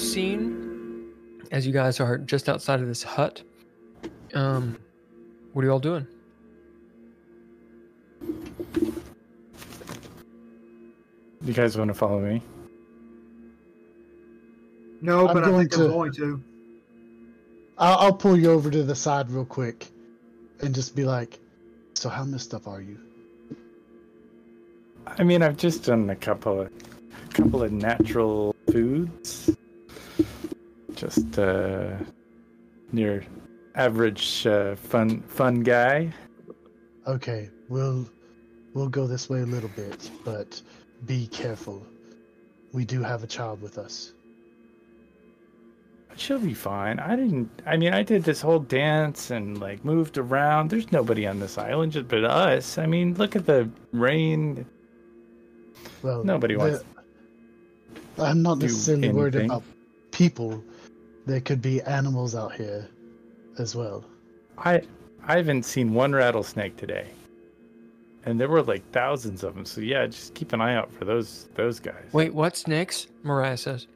scene as you guys are just outside of this hut. What are you all doing? You guys want to follow me? No, but I think I'm going to. I'll pull you over to the side real quick and just be like, so how messed up are you? I mean, I've just done a couple of natural foods. Just your average fun guy. Okay, we'll go this way a little bit, but be careful. We do have a child with us. She'll be fine. I did this whole dance and like moved around. There's nobody on this island just but us. I mean, look at the rain. Well, nobody wants. I'm not necessarily worried about people. There could be animals out here as well. I haven't seen one rattlesnake today. And there were like thousands of them. So yeah, just keep an eye out for those guys. Wait, what snakes? Mariah says.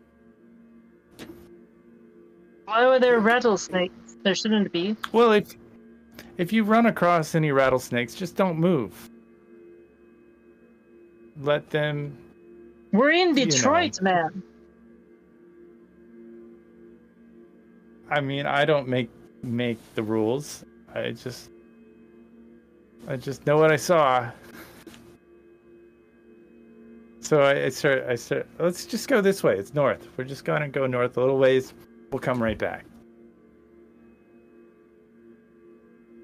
Why were there rattlesnakes? There shouldn't be. Well, if you run across any rattlesnakes, just don't move. Let them. We're in Detroit, man. I mean, I don't make the rules. I just know what I saw. So I start. Let's just go this way. It's north. We're just gonna go north a little ways. We'll come right back.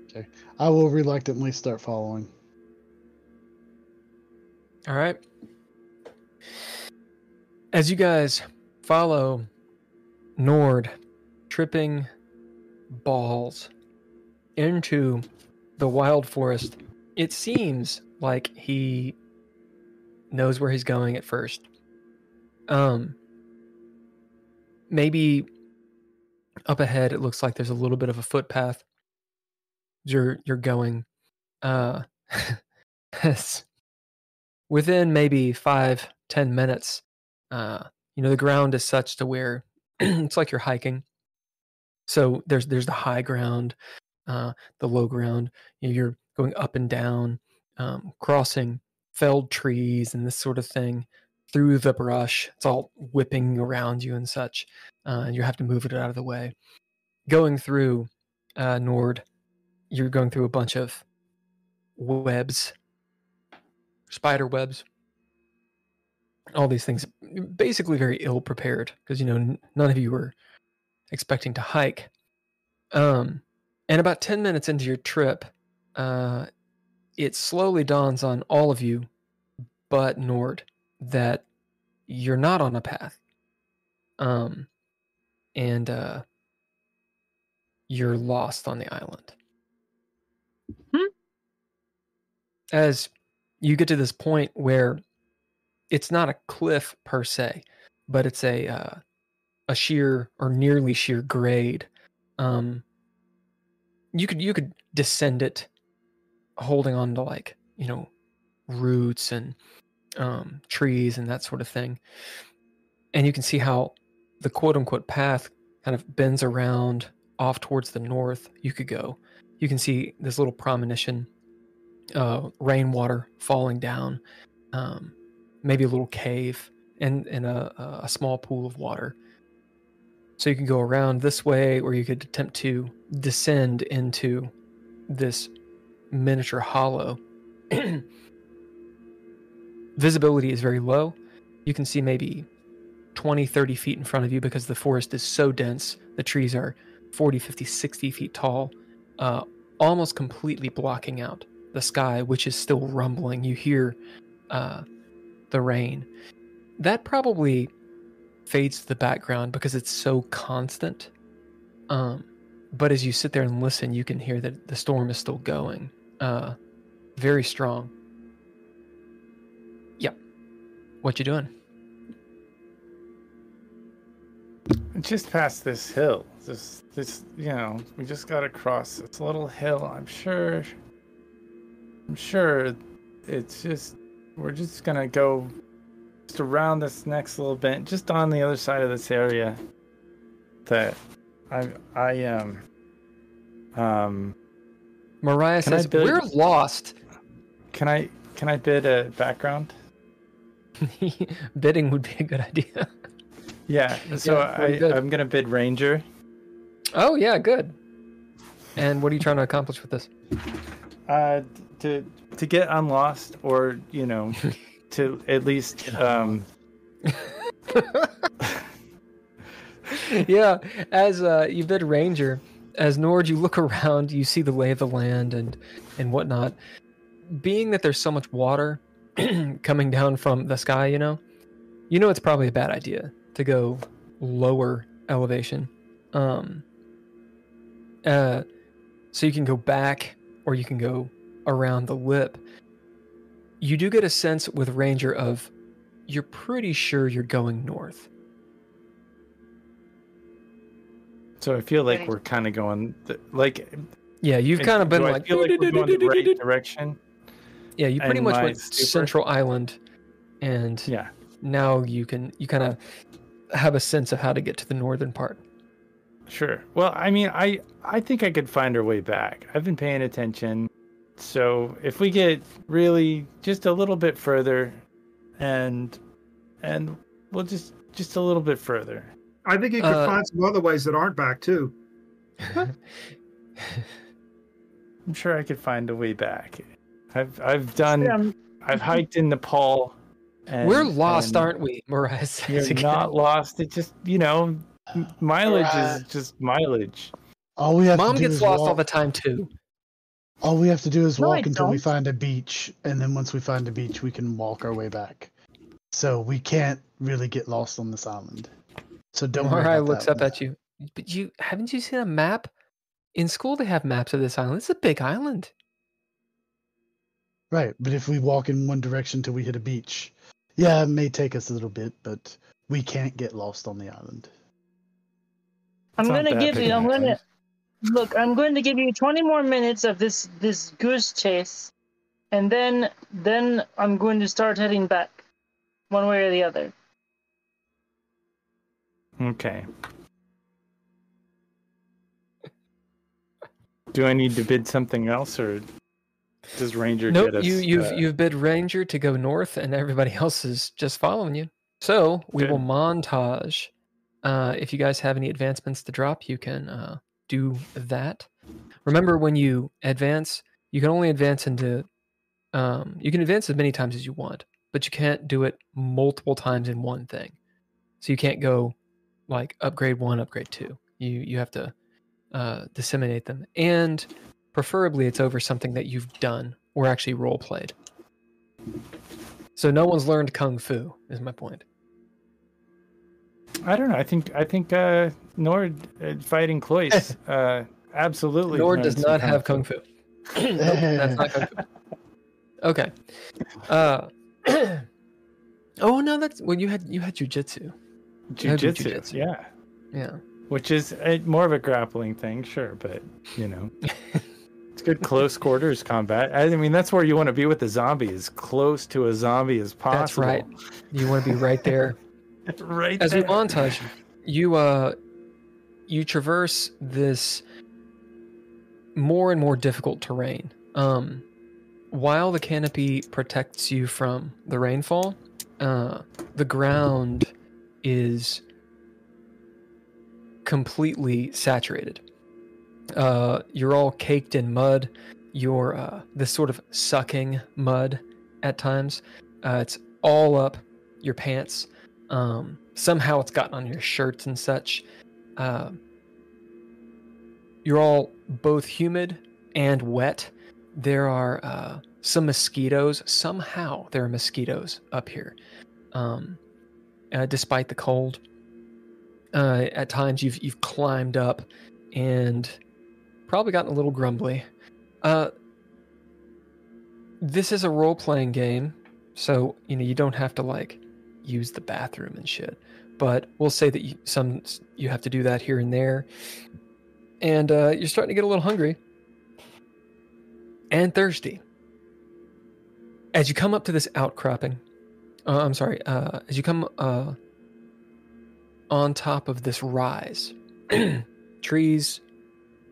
Okay. I will reluctantly start following. All right. As you guys follow Nord tripping balls into the wild forest, it seems like he knows where he's going at first. Maybe up ahead it looks like there's a little bit of a footpath. You're going within maybe 5-10 minutes. The ground is such to where it's like you're hiking. So there's the high ground, the low ground. You're going up and down, crossing felled trees and this sort of thing through the brush. It's all whipping around you and such. And you have to move it out of the way. Going through Nord, you're going through a bunch of webs, spider webs, all these things, basically very ill prepared because none of you were expecting to hike. And about 10 minutes into your trip, it slowly dawns on all of you but Nord that you're not on a path. And you're lost on the island. As you get to this point where it's not a cliff per se, but it's a sheer or nearly sheer grade. You could descend it, holding on to roots and trees and that sort of thing, and you can see how the quote unquote path kind of bends around off towards the north. You can see this little premonition, rainwater falling down, maybe a little cave and a small pool of water. So you can go around this way, or you could attempt to descend into this miniature hollow. Visibility is very low. You can see maybe 20, 30 feet in front of you because the forest is so dense. The trees are 40, 50, 60 feet tall, almost completely blocking out the sky, which is still rumbling. You hear the rain. That probably fades to the background because it's so constant. But as you sit there and listen, you can hear that the storm is still going. Very strong. Yep. What you doing? Just past this hill. This we just got to cross this little hill. I'm sure it's just, we're just gonna go just around this next little bend, just on the other side of this area, that Mariah says, "We're lost." Can I bid a background? Bidding would be a good idea. Yeah. So I'm gonna bid Ranger. Oh yeah, good. And what are you trying to accomplish with this? To get unlost, or to at least Yeah, as you bid Ranger, as Nord, you look around, you see the lay of the land and whatnot. Being that there's so much water coming down from the sky, it's probably a bad idea to go lower elevation. So you can go back, or you can go around the lip. You do get a sense with Ranger of you're pretty sure you're going north. So I feel like we're kind of going yeah, you've kind of been like, I feel like we're going the right direction. Yeah, you pretty much went Central Island, and yeah, now you kind of have a sense of how to get to the northern part. Sure. Well, I mean, I think I could find our way back. I've been paying attention. So if we get really just a little bit further, and we'll just a little bit further. I think you could find some other ways that aren't back too. I'm sure I could find a way back. I've hiked in Nepal. We're lost, aren't we, Mariah? You're not lost. It just, mileage is just mileage. All we have Mom to do gets is lost walk. all the time too. All we have to do is No, walk I until we don't. find a beach, and then once we find a beach, we can walk our way back. So we can't really get lost on this island. So don't worry Mariah about looks that up one. at you. But haven't you seen a map? In school, they have maps of this island. It's a big island. Right, but if we walk in one direction till we hit a beach, yeah, it may take us a little bit, but we can't get lost on the island. I'm It's not going to that give big you. an island. I'm going to give you 20 more minutes of this goose chase, and then I'm going to start heading back, one way or the other. Okay. Do I need to bid something else, or does Ranger Nope, get us? you've bid Ranger to go north, and everybody else is just following you. So we will Good. montage. If you guys have any advancements to drop, you can do that. Remember, when you advance, you can only advance into. You can advance as many times as you want, but you can't do it multiple times in one thing. So you can't go like upgrade 1, upgrade 2. You have to disseminate them, and preferably it's over something that you've done or actually role played. So no one's learned kung fu is my point. I don't know. I think Nord fighting Cloyce absolutely. Nord learned does some not have kung fu. Nope, that's not kung fu. Okay. Oh no, that's well. You had jujitsu. Jiu-jitsu. Yeah. Yeah. Which is more of a grappling thing, sure, but it's good close quarters combat. I mean, that's where you want to be with the zombie, as close to a zombie as possible. That's right. You want to be right there. Right. As there. we montage, you traverse this more and more difficult terrain. While the canopy protects you from the rainfall, the ground is completely saturated. You're all caked in mud. You're this sort of sucking mud at times. It's all up your pants. Somehow it's gotten on your shirts and such. You're all both humid and wet. There are some mosquitoes. Somehow there are mosquitoes up here, despite the cold. At times you've climbed up and probably gotten a little grumbly. This is a role-playing game, so you don't have to use the bathroom and shit. But we'll say that you have to do that here and there, and you're starting to get a little hungry and thirsty. As you come up to this outcropping, I'm sorry. As you come on top of this rise, trees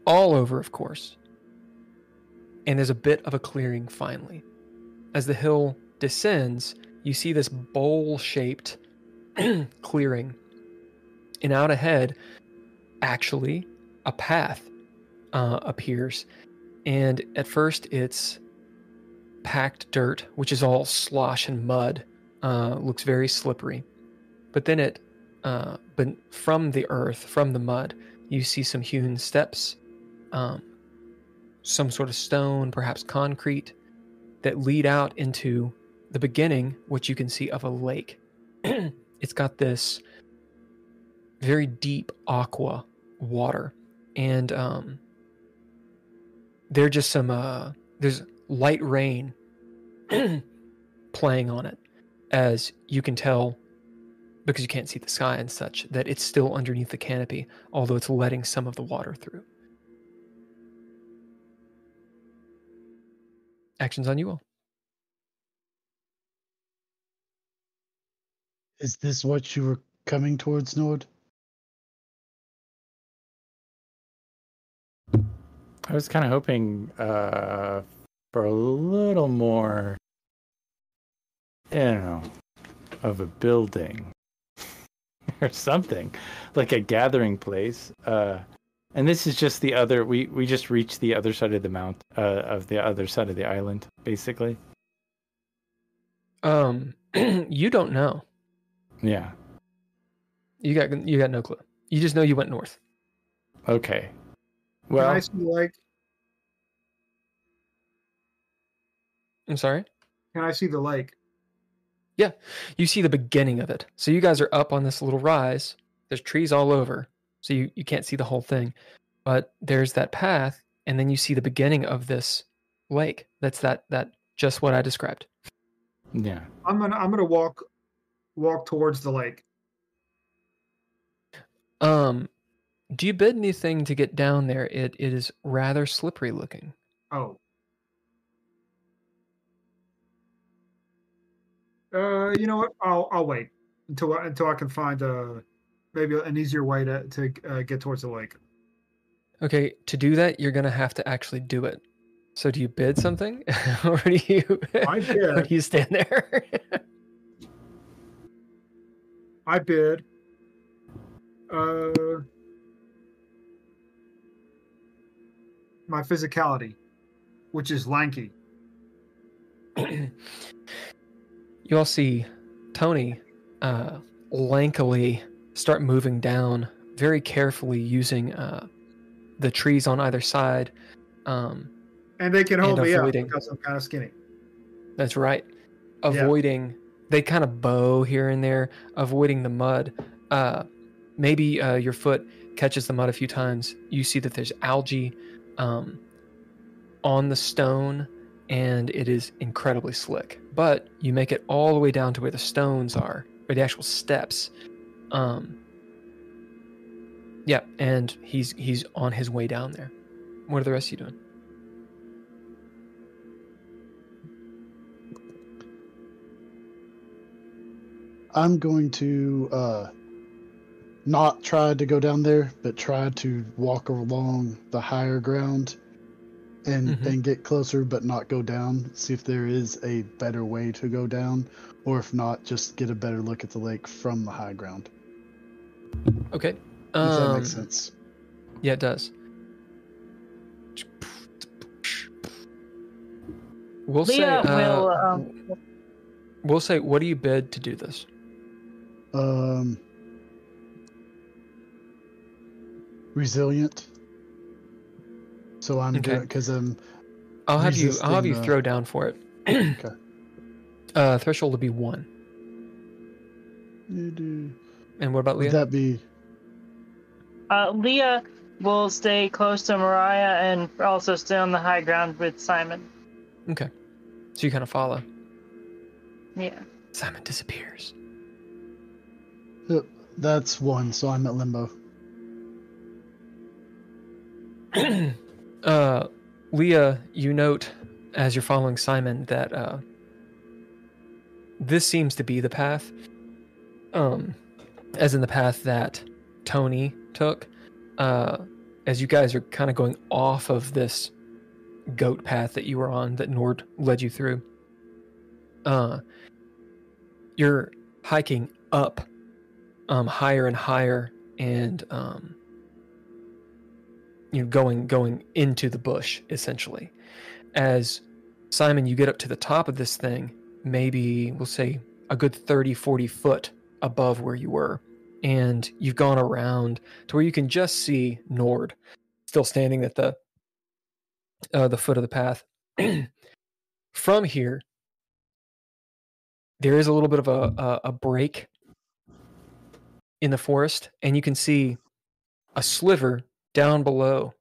all over, of course, and there's a bit of a clearing finally. As the hill descends, you see this bowl-shaped clearing, and out ahead, actually, a path appears. And at first, it's packed dirt, which is all slosh and mud. Looks very slippery. But then but from the earth, from the mud, you see some hewn steps, some sort of stone, perhaps concrete, that lead out into the beginning, which you can see of a lake. It's got this very deep aqua water, and there's light rain playing on it, as you can tell because you can't see the sky and such, that it's still underneath the canopy, although it's letting some of the water through. Actions on you all. Is this what you were coming towards, Nord? I was kind of hoping for a little more, of a building or something, like a gathering place. And this is just the other. We just reached the other side of the of the other side of the island, basically. You don't know. Yeah. You got no clue. You just know you went north. Okay. Well, Can I see the lake? I'm sorry? Can I see the lake? Yeah, you see the beginning of it. So you guys are up on this little rise. There's trees all over, so you can't see the whole thing. But there's that path, and then you see the beginning of this lake. That's that just what I described. Yeah. I'm gonna walk towards the lake. Do you bid anything to get down there? It is rather slippery looking. Oh. You know what? I'll wait until I can find maybe an easier way to get towards the lake. Okay, to do that, you're gonna have to actually do it. So do you bid something, or do you? I bid. Or do you stand there? I bid. My physicality, which is lanky. You all see Tony lankily start moving down very carefully, using the trees on either side. And they can hold me up avoiding, because I'm kind of skinny. That's right. Avoiding, they kind of bow here and there, avoiding the mud. Maybe your foot catches the mud a few times. You see that there's algae on the stone, and it is incredibly slick. But you make it all the way down to where the stones are, or the actual steps. Yeah, and he's on his way down there. What are the rest of you doing? I'm going to not try to go down there, but try to walk along the higher ground and get closer, but not go down. See if there is a better way to go down, or if not, just get a better look at the lake from the high ground. Okay. If that makes sense. Yeah, it does. We'll say, what do you bid to do this? Resilient. So I'm doing, because I'm. I'll have you throw down for it. Okay. Threshold will be 1. And what about Leah? Would that be? Leah will stay close to Mariah and also stay on the high ground with Simon. Okay. So you kind of follow. Yeah. Simon disappears. Yep, that's 1, so I'm at limbo. Leah, you note as you're following Simon that this seems to be the path, as in the path that Tony took. As you guys are kind of going off of this goat path that you were on, that Nord led you through, you're hiking up, higher and higher, and going into the bush, essentially. As Simon, you get up to the top of this thing, maybe we'll say a good 30-40 foot above where you were, and you've gone around to where you can just see Nord still standing at the foot of the path. From here, there is a little bit of a break in the forest, and you can see a sliver down below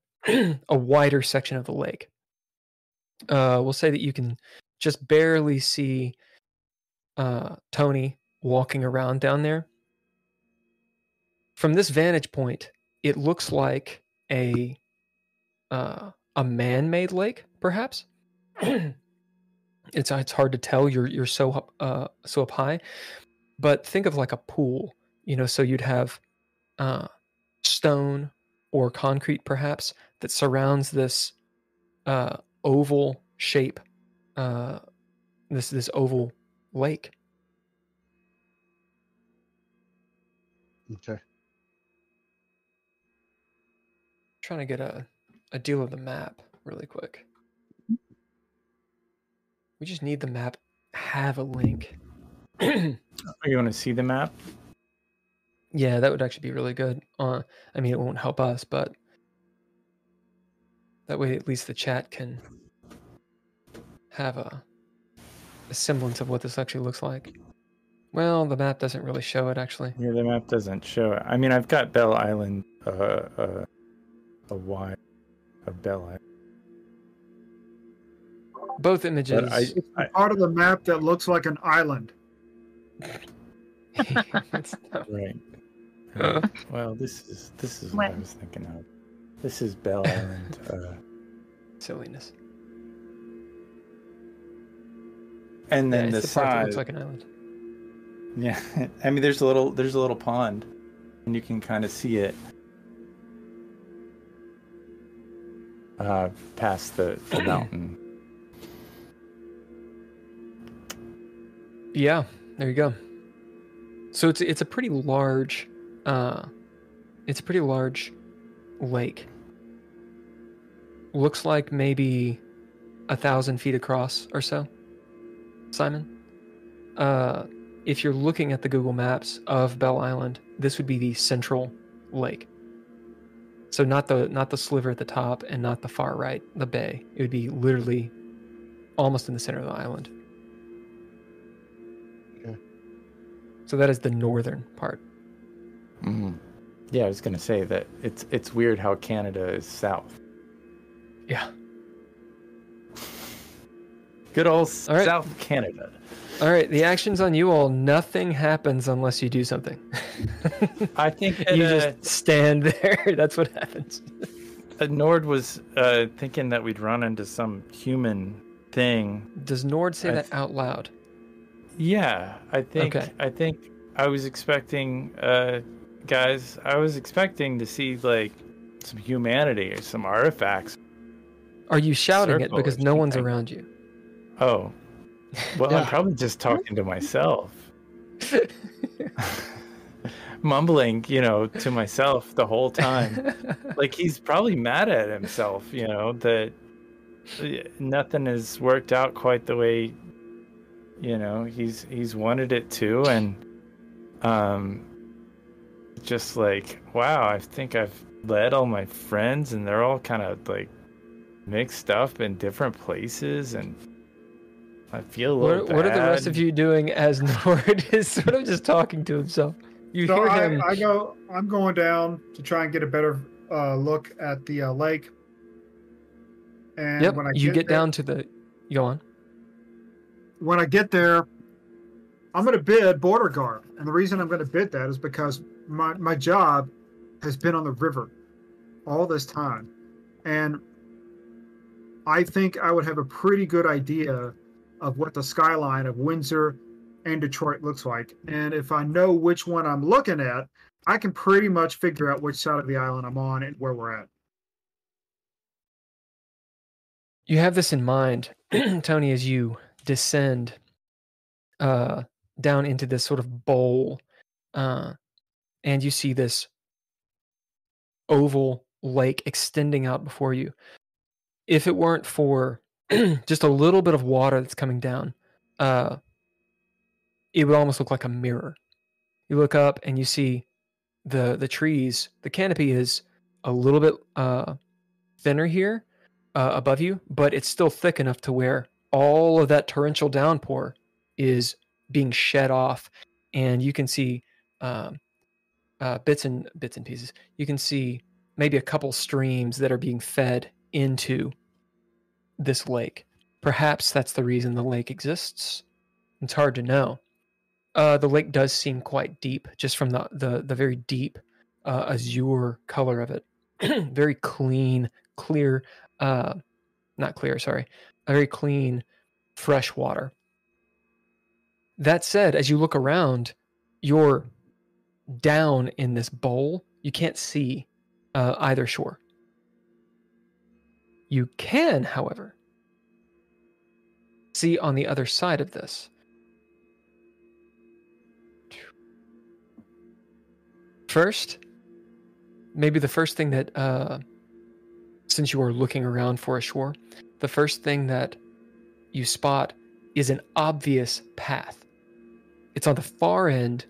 a wider section of the lake. We'll say that you can just barely see Tony walking around down there. From this vantage point, it looks like a man-made lake, perhaps. It's hard to tell. You're so up high, but think of like a pool. So you'd have stone or concrete, perhaps, that surrounds this oval shape, this oval lake. Okay. Trying to get a deal of the map really quick. We just need the map have a link. You want to see the map? Yeah, that would actually be really good. I mean, it won't help us, but that way at least the chat can have a semblance of what this actually looks like. Well, the map doesn't really show it, actually. Yeah, the map doesn't show it. I mean, I've got Belle Island, a Y of Belle Island. Both images. It's part of the map that looks like an island. Right. Well, this is what I was thinking of. This is Belle Island. Silliness. And then it's the part that side looks like an island. Yeah, I mean, there's a little pond, and you can kind of see it past the mountain. Yeah, there you go. So it's a pretty large lake. Looks like maybe 1,000 feet across or so. Simon, if you're looking at the Google Maps of Belle Island, this would be the central lake. So not the sliver at the top and not the far right, the bay. It would be literally almost in the center of the island. Okay. So that is the northern part. Mm-hmm. Yeah, I was gonna say that it's weird how Canada is south. Yeah. Good old right. South Canada. All right, the action's on you all. Nothing happens unless you do something. I think that, you just stand there. That's what happens. Nord was thinking that we'd run into some human thing. Does Nord say that out loud? Yeah, I think. Okay. I think I was expecting, guys. I was expecting to see like some humanity or some artifacts. Are you shouting it because no one's around you? Oh, well, yeah. I'm probably just talking to myself. Mumbling, to myself the whole time. Like he's probably mad at himself, that nothing has worked out quite the way, he's wanted it to. And just like, wow, I think I've led all my friends and they're all kind of like mixed up in different places, and I feel a little bad. What are the rest of you doing as Nord is sort of just talking to himself? You hear him. I'm going down to try and get a better look at the lake. And when you get down to the... Go on. When I get there, I'm going to bid border guard. And the reason I'm going to bid that is because my job has been on the river all this time. And I think I would have a pretty good idea of what the skyline of Windsor and Detroit looks like. And if I know which one I'm looking at, I can pretty much figure out which side of the island I'm on and where we're at. You have this in mind, Tony, as you descend down into this sort of bowl, and you see this oval lake extending out before you. If it weren't for just a little bit of water that's coming down, it would almost look like a mirror. You look up and you see the trees. The canopy is a little bit thinner here above you, but it's still thick enough to where all of that torrential downpour is being shed off, and you can see bits and pieces. You can see maybe a couple streams that are being fed into this lake. Perhaps that's the reason the lake exists. It's hard to know. The lake does seem quite deep, just from the very deep azure color of it. Very clean, clear, not clear, sorry, a very clean, fresh water. That said, as you look around, you're down in this bowl. You can't see either shore. You can, however, see on the other side of this. First, maybe the first thing that, since you are looking around for a shore, the first thing that you spot is an obvious path. It's on the far end.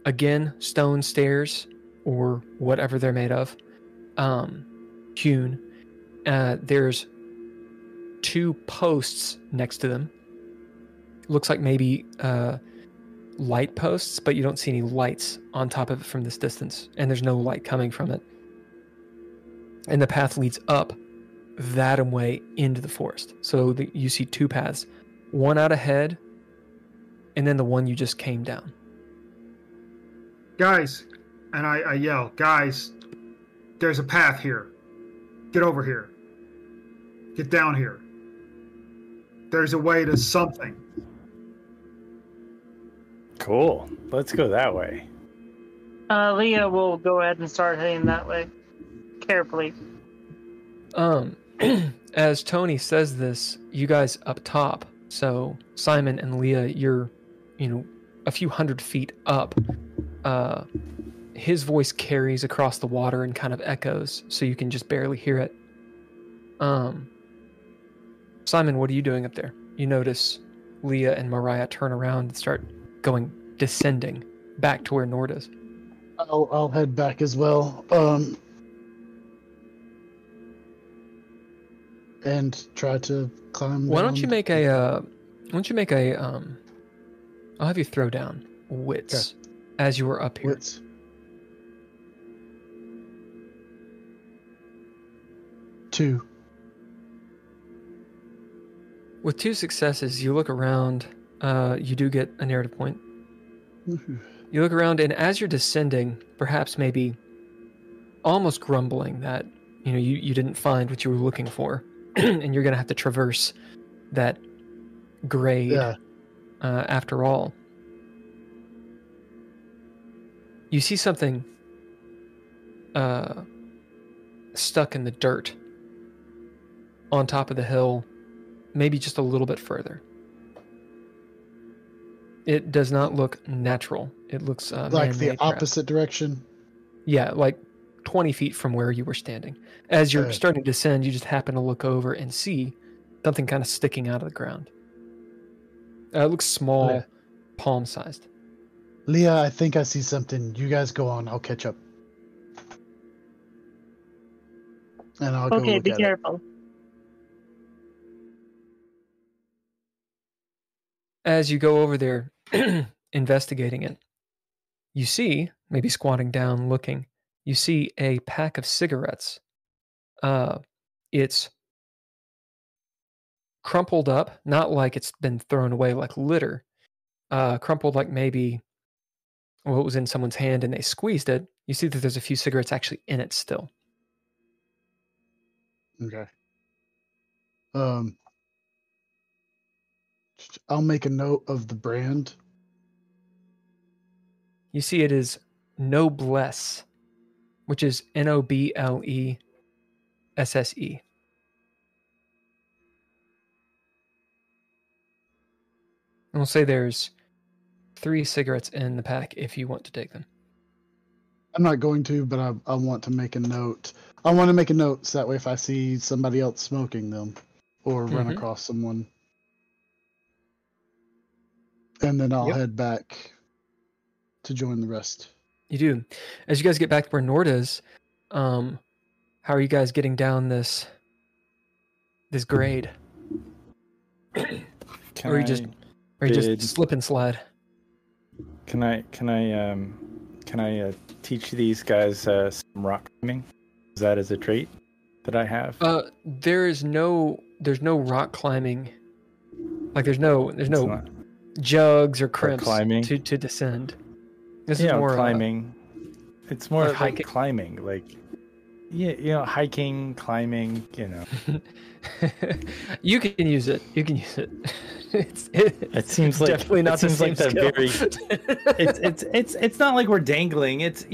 Again, stone stairs or whatever they're made of, hewn. There's 2 posts next to them. Looks like maybe light posts, but you don't see any lights on top of it from this distance, and there's no light coming from it. And the path leads up that way into the forest. So you see 2 paths, one out ahead, and then the one you just came down. Guys, and I yell, guys, there's a path here. Get over here. Get down here. There's a way to something. Cool. Let's go that way. Leah will go ahead and start heading that way. Carefully. As Tony says this, you guys up top, so Simon and Leah, you're, a few hundred feet up. His voice carries across the water and kind of echoes, so you can just barely hear it. Simon, what are you doing up there? You notice Leah and Mariah turn around and start descending back to where Nord is. I'll head back as well. And try to climb. Why don't you make a I'll have you throw down wits as you were up here. Wits. Two. With 2 successes, you look around. You do get a narrative point. You look around, and as you're descending, perhaps maybe almost grumbling that you didn't find what you were looking for, and you're gonna have to traverse that grade after all. You see something stuck in the dirt on top of the hill, maybe just a little bit further. It does not look natural. It looks like the opposite direction. Yeah, like 20 feet from where you were standing. As you're starting to descend, you just happen to look over and see something kind of sticking out of the ground. It looks small, palm-sized. Leah, I think I see something. You guys go on. I'll catch up. And I'll go look at it. Okay, be careful. As you go over there, investigating it, you see, maybe squatting down looking, you see a pack of cigarettes. It's crumpled up, not like it's been thrown away like litter, crumpled like maybe what was in someone's hand and they squeezed it. You see that there's a few cigarettes actually in it still. Okay. I'll make a note of the brand. You see it is Noblesse, which is Noblesse. And we'll say there's 3 cigarettes in the pack if you want to take them. I'm not going to, but I want to make a note. I want to make a note so that way if I see somebody else smoking them or run across someone. And then I'll head back to join the rest. You do. As you guys get back to where Nord is, how are you guys getting down this grade? Or are you just slip and slide? Can I teach these guys some rock climbing? Is that as a trait that I have? There's no rock climbing. Like there's no jugs or crimps to descend. This is more climbing. It's more like hiking. Climbing, like hiking, climbing. You can use it. It seems like definitely not the same skill. It's not like we're dangling. It's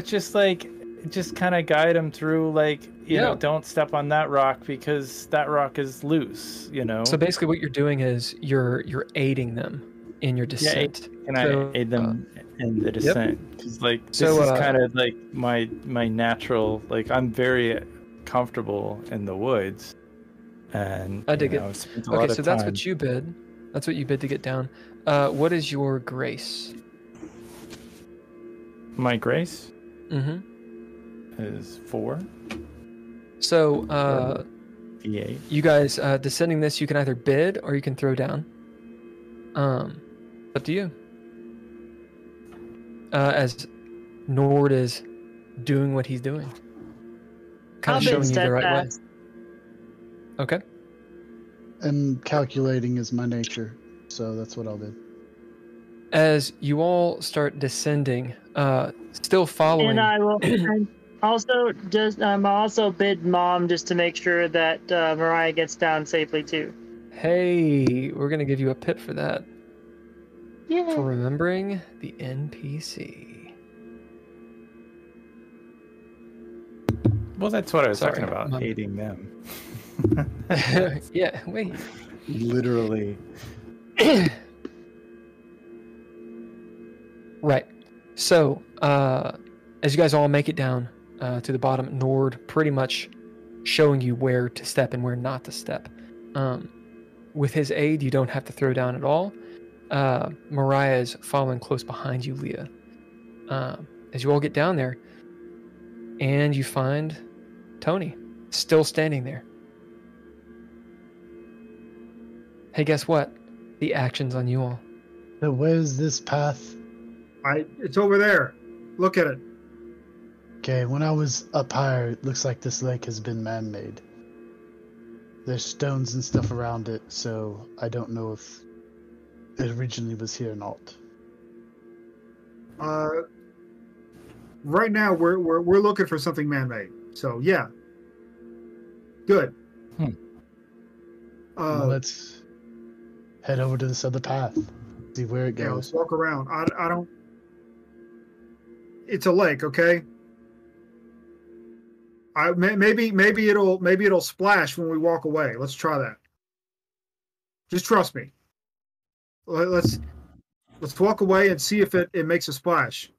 just like kind of guide them through. Like don't step on that rock because that rock is loose. So basically, what you're doing is you're aiding them in your descent. I aid them in the descent? Because this is kind of like my natural. Like I'm very comfortable in the woods. And I dig it. Okay, so that's what you bid. That's what you bid to get down. What is your grace? My grace? Mm-hmm. Is 4. So, V8. You guys descending this, you can either bid or you can throw down. Up to you. As Nord is doing what he's doing, kind of showing you the right way. Okay. And calculating is my nature, so that's what I'll do. As you all start descending, still following. And I will also bid Mom just to make sure that Mariah gets down safely too. Hey, we're gonna give you a pip for that. Yeah. For remembering the NPC. Well, that's what I was talking about, aiding them. Yeah, wait. Literally. Right. So, as you guys all make it down to the bottom, Nord pretty much showing you where to step and where not to step. With his aid, you don't have to throw down at all. Mariah is following close behind you, Leah. As you all get down there, and you find Tony still standing there. Hey, guess what? The action's on you all. So where's this path? It's over there. Look at it. Okay, when I was up higher, it looks like this lake has been man-made. There's stones and stuff around it, so I don't know if it originally was here or not. Right now we're looking for something man-made. So yeah. Good. Let's head over to this other path. See where it goes. Yeah, let's walk around. I don't. It's a lake, okay? Maybe it'll splash when we walk away. Let's try that. Just trust me. Let's walk away and see if it makes a splash.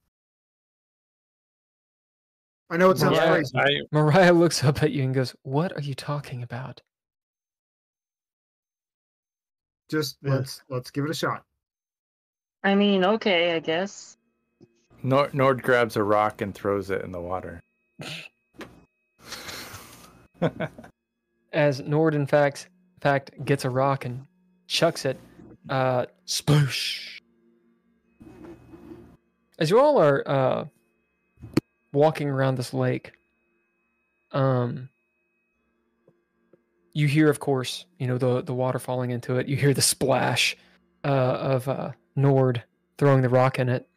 I know it sounds crazy. Mariah looks up at you and goes, "What are you talking about?" Just let's give it a shot. I mean, okay, I guess. Nord grabs a rock and throws it in the water. As Nord, in fact, gets a rock and chucks it, sploosh. As you all are walking around this lake, you hear, of course, the water falling into it. You hear the splash of Nord throwing the rock in it.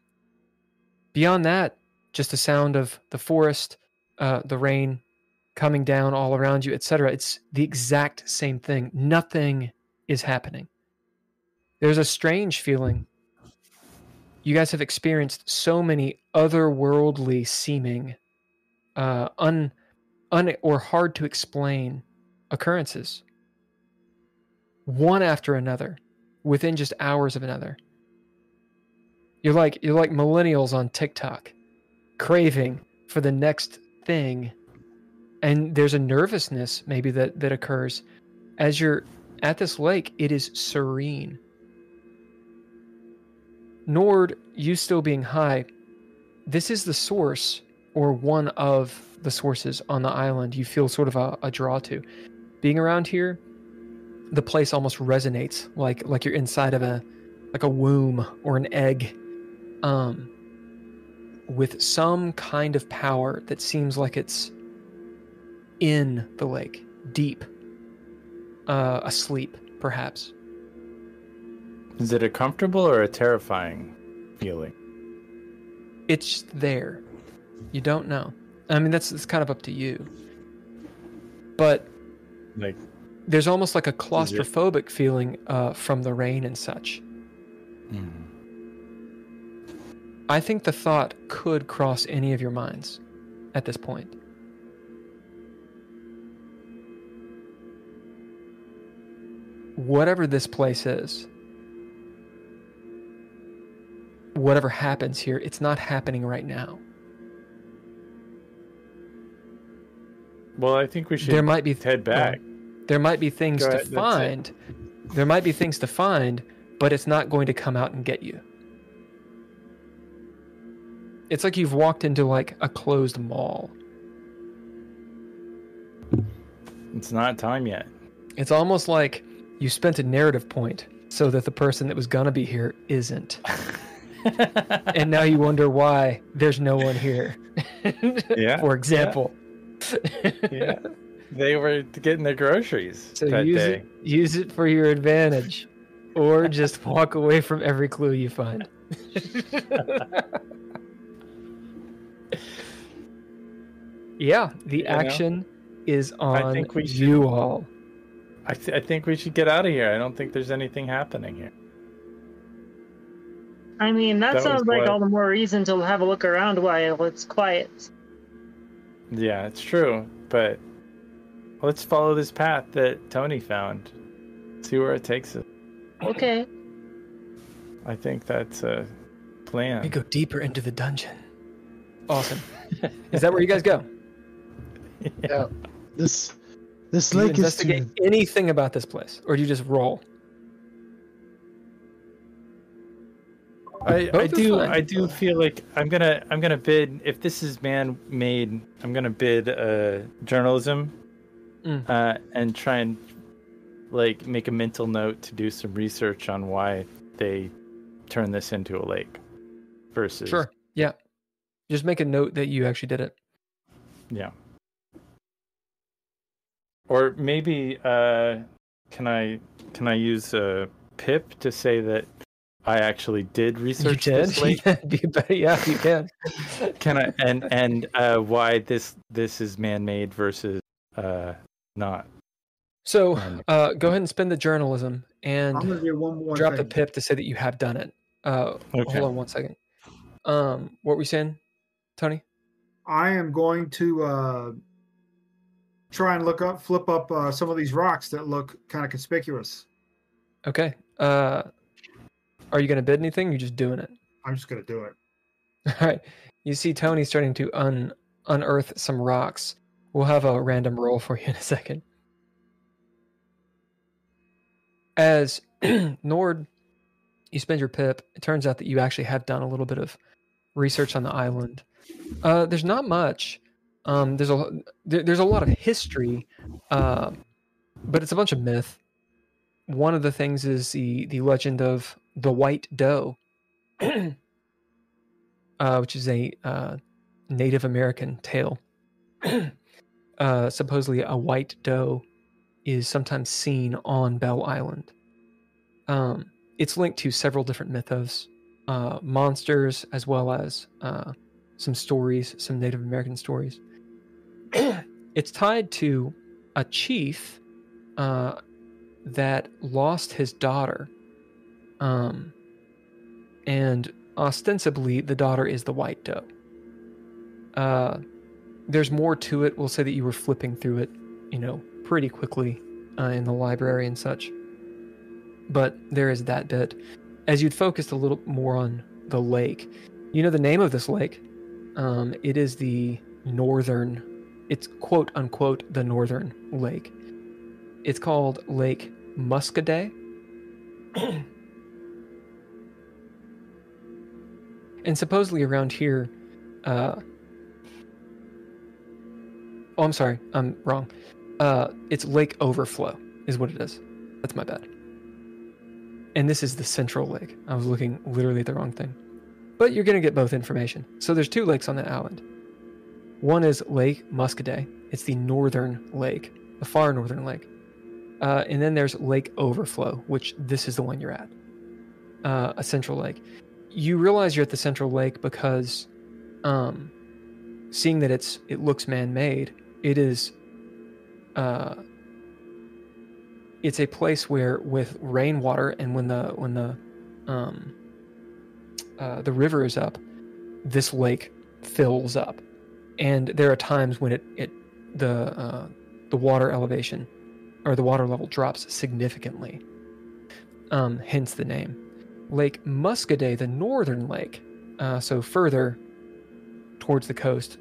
Beyond that, just the sound of the forest, the rain coming down all around you, etc. It's the exact same thing. Nothing is happening. There's a strange feeling. You guys have experienced so many otherworldly seeming, or hard to explain occurrences, one after another, within just hours of another. You're like millennials on TikTok, craving for the next thing, and there's a nervousness maybe that occurs as you're at this lake. It is serene. Nord, you still being high, this is the source, or one of the sources on the island you feel sort of a draw to. Being around here, the place almost resonates like you're inside of a womb or an egg, with some kind of power that seems like it's in the lake, deep, asleep, perhaps. Is it a comfortable or a terrifying feeling? It's there. You don't know. I mean, it's kind of up to you. But Like, there's almost like a claustrophobic feeling from the rain and such. I think the thought could cross any of your minds at this point. Whatever this place is, whatever happens here, it's not happening right now. well, I think we should There might be head back. There might be things Go to ahead, that's find. There might be things to find, but it's not going to come out and get you. It's like you've walked into like a closed mall. It's not time yet. It's almost like you spent a narrative point so that the person that was gonna be here isn't. And now you wonder why there's no one here. Yeah. For example. Yeah. They were getting their groceries So that day. use it for your advantage, or just walk away from every clue you find. Yeah, the action is on think we should- you all. I think we should get out of here. I don't think there's anything happening here. I mean, that That was sounds like what- all the more reason to have a look around while it's quiet. Yeah, it's true. But let's follow this path that Tony found. See where it takes us. Okay. I think that's a plan. We go deeper into the dungeon. Awesome. Is that where you guys go? Yeah. This Do you lake is investigate anything about this place, or do you just roll? I Both are do fine. I do feel like I'm gonna bid, if this is man made, I'm gonna bid journalism and try and like make a mental note to do some research on why they turn this into a lake versus Sure. Yeah. Just make a note that you actually did it. Yeah. Or maybe can I use a pip to say that I actually did research You did? this lake? Yeah, you can. Can I and why this is man-made versus not? So go ahead and spend the journalism and I'm gonna do one more drop thing. the pip to say that you have done it. Hold on 1 second. What were we saying, Tony? I am going to try and flip up some of these rocks that look kind of conspicuous. Okay. Are you going to bid anything? You're just doing it. I'm just going to do it. All right. You see Tony starting to unearth some rocks. We'll have a random roll for you in a second. As Nord, you spend your pip. It turns out that you actually have done a little bit of research on the island. There's not much. There's a lot of history, but it's a bunch of myth. One of the things is the legend of the White Doe, which is a Native American tale. Supposedly, a white doe is sometimes seen on Belle Island. It's linked to several different mythos, monsters, as well as some stories, some Native American stories. It's tied to a chief that lost his daughter And ostensibly, the daughter is the white doe. There's more to it. We'll say that you were flipping through it, pretty quickly in the library and such. But there is that bit. As you'd focused a little more on the lake, you know the name of this lake? It is it's quote unquote the northern lake. It's called Lake Muscadet. And supposedly around here, I'm sorry, I'm wrong. It's Lake Overflow is what it is. That's my bad. And this is the central lake. I was looking literally at the wrong thing. But you're going to get both information. So there's 2 lakes on that island. One is Lake Muscadet. It's the northern lake, the far northern lake. And then there's Lake Overflow, which this is the one you're at. A central lake. You realize you're at the central lake because seeing that it looks man-made, it is it's a place where with rainwater and when the river is up, this lake fills up, and there are times when the water elevation or the water level drops significantly. Hence the name. Lake Muscadet, the northern lake, so further towards the coast.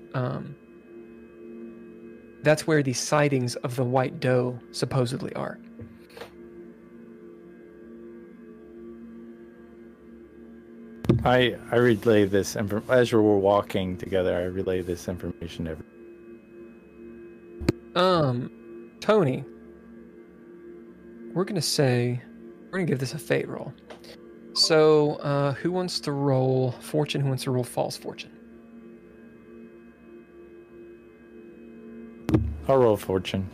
That's where the sightings of the white doe supposedly are. I relay this as we're walking together. I relay this information to Tony, we're gonna give this a fate roll. So, who wants to roll fortune? Who wants to roll false fortune? I'll roll fortune.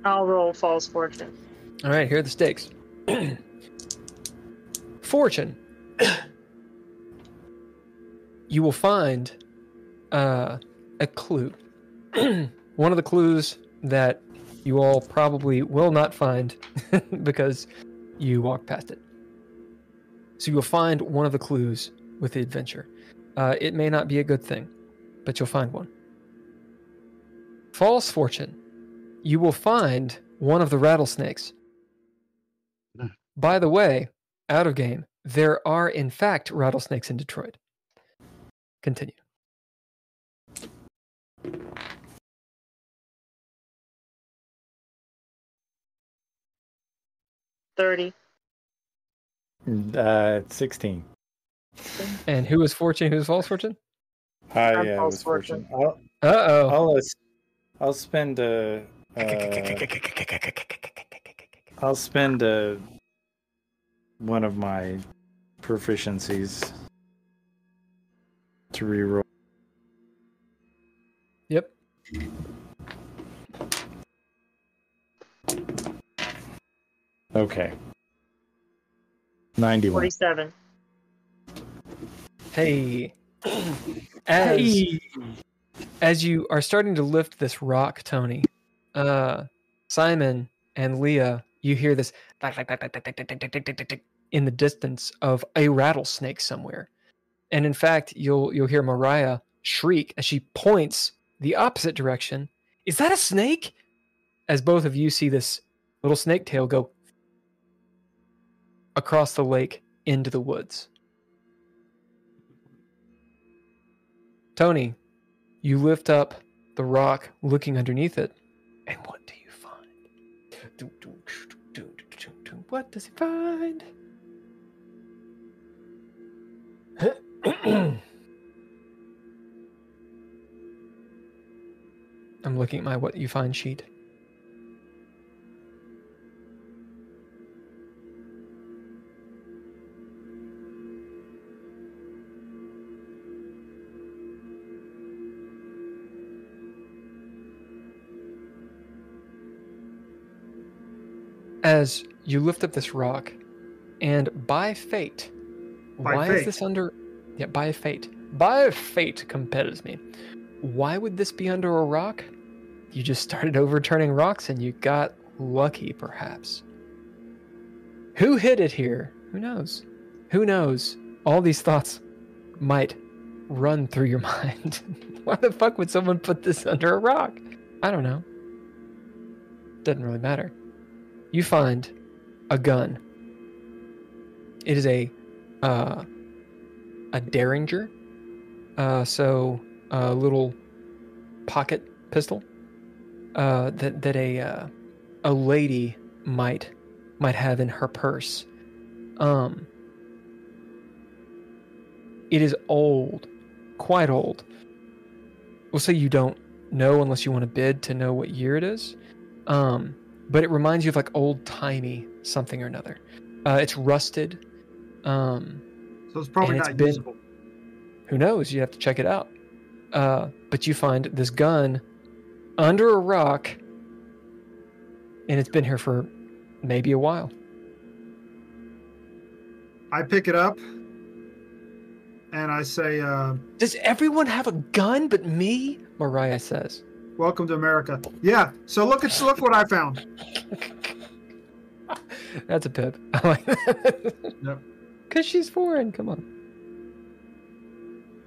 I'll roll false fortune. All right, here are the stakes. Fortune. You will find a clue. One of the clues that you all probably will not find because you walk past it. So you'll find one of the clues with the adventure. It may not be a good thing, but you'll find one. False fortune. You will find one of the rattlesnakes. By the way, out of game, there are in fact rattlesnakes in Detroit. Continue. $30. 16. And who is fortune? Who is false fortune? I false was fortune. fortune. I'll spend one of my proficiencies to reroll. Yep. Okay. 91. 47. Hey. As you are starting to lift this rock, Tony, Simon and Leah, you hear this in the distance of a rattlesnake somewhere. And in fact, you'll hear Mariah shriek as she points the opposite direction. Is that a snake? As both of you see this little snake tail go across the lake into the woods. Tony, you lift up the rock looking underneath it, and what do you find? What does he find? I'm looking at my what you find sheet. As you lift up this rock, and by fate, is this under? Yeah, by fate. By fate compels me. Why would this be under a rock? You just started overturning rocks and you got lucky, perhaps. Who hid it here? Who knows? Who knows? All these thoughts might run through your mind. Why the fuck would someone put this under a rock? I don't know. Doesn't really matter. You find a gun. It is a Derringer. So a little pocket pistol that a lady might have in her purse. It is old, quite old. We'll say you don't know unless you want to bid to know what year it is. But it reminds you of like old-timey something or another. It's rusted. So it's probably not usable. Who knows? You have to check it out. But you find this gun under a rock, and it's been here for maybe a while. I pick it up, and I say, Does everyone have a gun but me? Mariah says. Welcome to America. Yeah, so look what I found. That's a pip. I like that. Yep. Because she's foreign. Come on.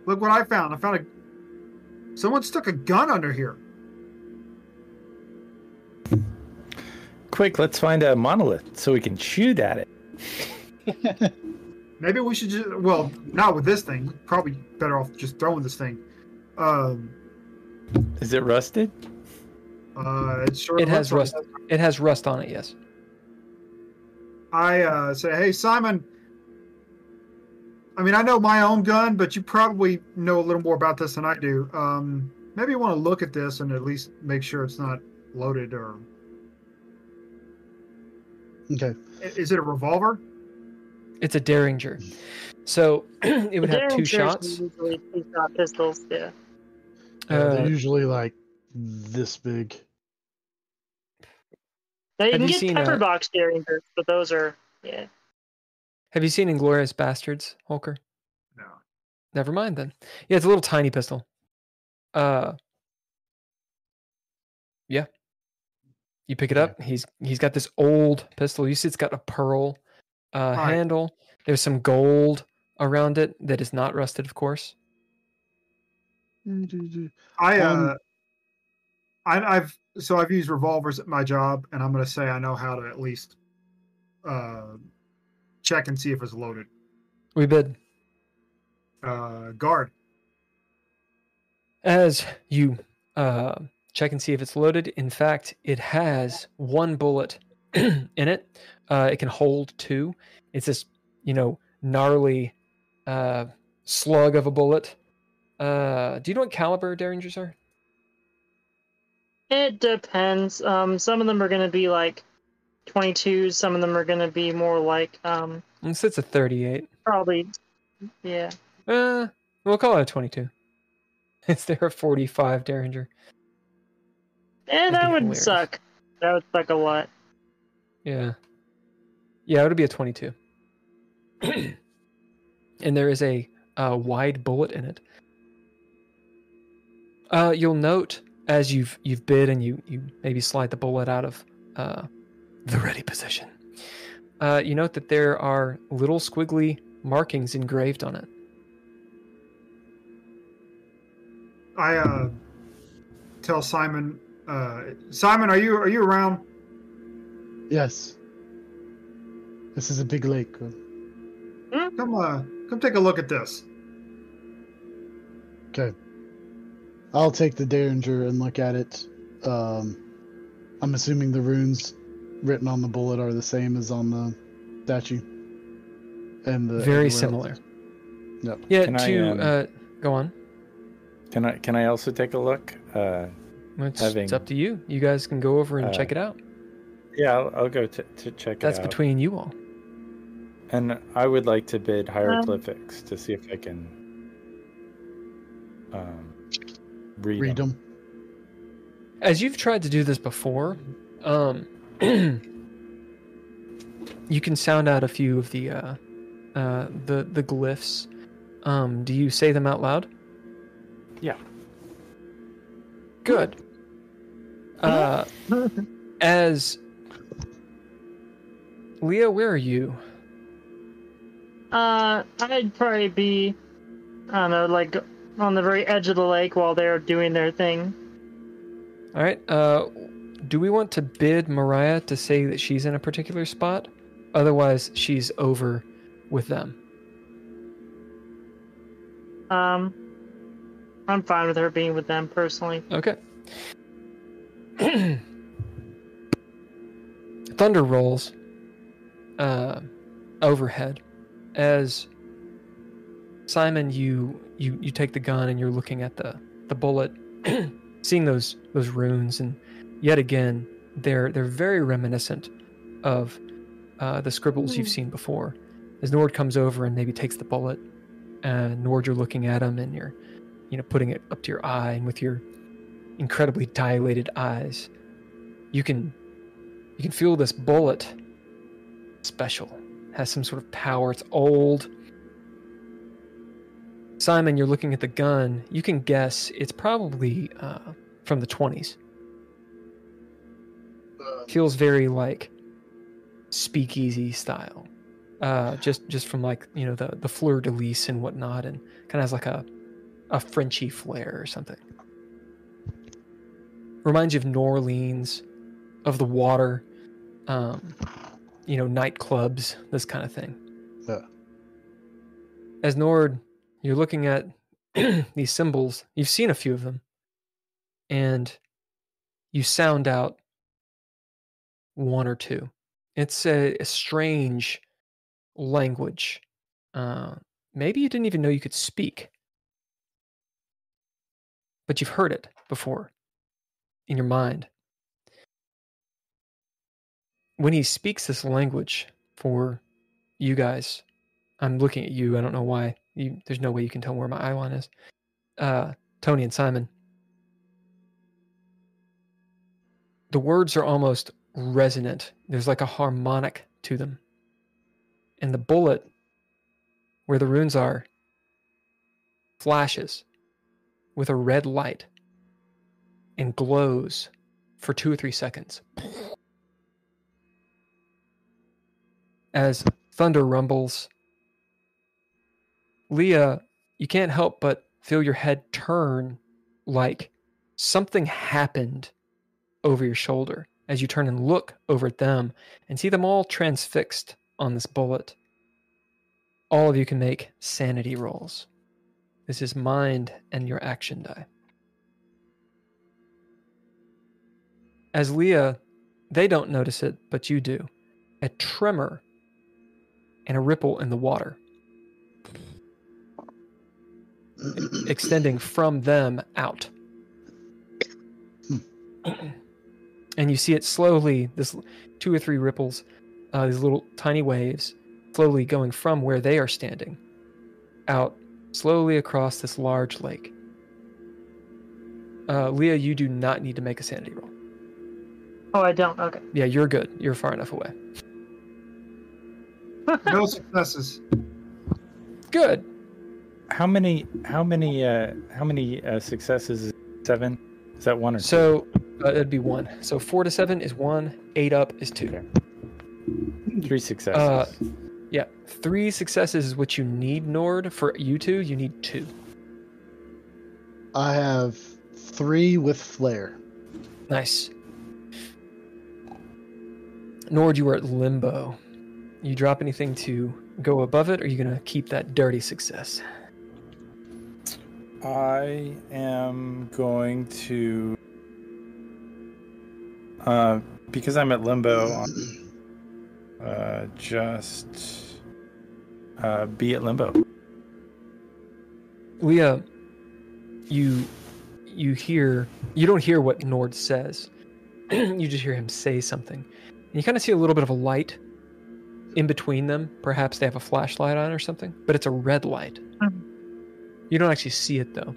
Look what I found. Someone stuck a gun under here. Quick, let's find a monolith so we can shoot at it. Maybe we should just, well, not with this thing. Probably better off just throwing this thing. Is it rusted? It has rust. It has rust on it. Yes. I say, hey, Simon. I mean, I know my own gun, but you probably know a little more about this than I do. Maybe you want to look at this and at least make sure it's not loaded or. Okay. Is it a revolver? It's a Derringer. So it would have two shots. Usually two-shot pistols, yeah. They're usually like this big. Now, you Have can you get seen, pepperbox Derringers, but those are, yeah. Have you seen Inglourious Bastards, Holker? No. Never mind then. Yeah, it's a little tiny pistol. Yeah. You pick it up. He's got this old pistol. You see it's got a pearl handle. There's some gold around it that is not rusted, of course. I've used revolvers at my job, and I'm going to say I know how to at least check and see if it's loaded. We bid. Guard. As you check and see if it's loaded, in fact, it has one bullet in it. It can hold two. It's this, gnarly slug of a bullet. Do you know what caliber Derringers are? It depends. Some of them are going to be like 22s. Some of them are going to be more like It's a 38. probably, yeah. We'll call it a 22. Is there a 45 Derringer? That would suck. That would suck a lot. Yeah. Yeah, it would be a 22. And there is a wide bullet in it. You'll note as you've bid and you maybe slide the bullet out of the ready position. You note that there are little squiggly markings engraved on it. I tell Simon. Simon, are you around? Yes. This is a big lake. Come take a look at this. Okay. I'll take the Derringer and look at it. I'm assuming the runes written on the bullet are the same as on the statue. And the very similar. Yep. Yeah. Go on. Can I also take a look? It's up to you. You guys can go over and check it out. Yeah, I'll go to check it out. That's between you all. And I would like to bid hieroglyphics to see if I can read them. As you've tried to do this before, you can sound out a few of the glyphs. Do you say them out loud? Yeah. Leah, where are you? I'd probably be, I don't know, like on the very edge of the lake while they're doing their thing. All right. Do we want to bid Mariah to say that she's in a particular spot? Otherwise, she's over with them. I'm fine with her being with them personally. Okay. Thunder rolls overhead as Simon, you take the gun and you're looking at the bullet, seeing those runes, and yet again they're very reminiscent of the scribbles you've seen before. As Nord comes over and maybe takes the bullet, Nord, you're looking at him and you're putting it up to your eye, and with your incredibly dilated eyes, you can feel this bullet special, has some sort of power. It's old. Simon, you're looking at the gun. You can guess it's probably from the 20s. Feels very like speakeasy style. Just from like, the fleur-de-lis and whatnot, and kind of has like a Frenchy flair or something. Reminds you of New Orleans, of the water, nightclubs, this kind of thing. Yeah. As Nord, you're looking at these symbols. You've seen a few of them, and you sound out one or two. It's a strange language. Maybe you didn't even know you could speak, but you've heard it before in your mind. When he speaks this language for you guys, I'm looking at you. I don't know why. There's no way you can tell where my eye line is. Tony and Simon. The words are almost resonant. There's like a harmonic to them. And the bullet, where the runes are, flashes with a red light and glows for 2 or 3 seconds. As thunder rumbles, Leah, you can't help but feel your head turn like something happened over your shoulder as you turn and look over at them and see them all transfixed on this bullet. All of you can make sanity rolls. This is mind and your action die. As Leah, they don't notice it, but you do. A tremor and a ripple in the water, extending from them out. And you see it slowly, this 2 or 3 ripples, these little tiny waves, slowly going from where they are standing out, slowly across this large lake. Leah, you do not need to make a sanity roll. Oh, I don't? Okay. Yeah, you're good. You're far enough away. No successes. Good. How many successes is 7? Is that 1 or 2? So it'd be 1. So 4 to 7 is 1. 8 up is 2. Okay. 3 successes. Yeah, 3 successes is what you need, Nord. For you two, you need 2. I have 3 with flair. Nice. Nord, you are at limbo. You drop anything to go above it, or are you going to keep that dirty success? I am going to, because I'm at limbo, just be at limbo. Leah, you don't hear what Nord says. You just hear him say something. And you kind of see a little bit of a light in between them. Perhaps they have a flashlight on or something, but it's a red light. You don't actually see it though,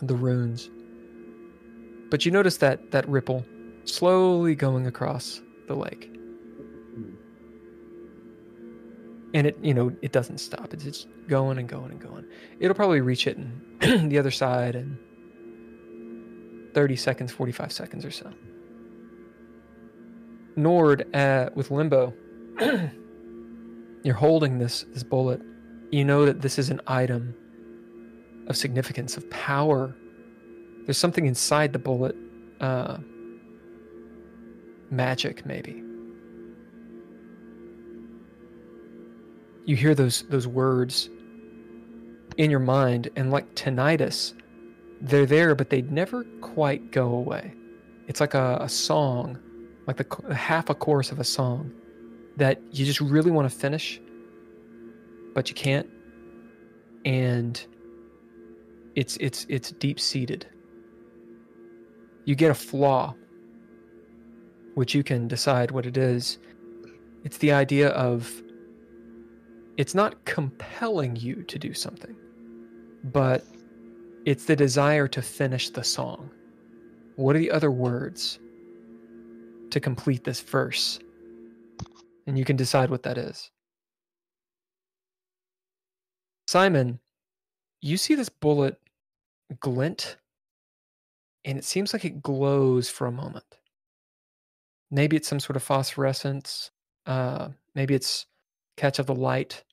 the runes. But you notice that ripple slowly going across the lake. And it doesn't stop. It's just going and going and going. It'll probably reach it in the other side in 30 seconds, 45 seconds or so. Nord, with limbo, You're holding this bullet. You know that this is an item of significance, of power. There's something inside the bullet. Magic, maybe. You hear those words in your mind, and like tinnitus, they're there, but they never quite go away. It's like a song, like the half a chorus of a song that you just really want to finish, but you can't. And it's deep-seated. You get a flaw, which you can decide what it is. It's the idea of it's not compelling you to do something, but it's the desire to finish the song. What are the other words to complete this verse? And you can decide what that is. Simon, you see this bullet glint, and it seems like it glows for a moment. Maybe it's some sort of phosphorescence. Maybe it's catch of the light.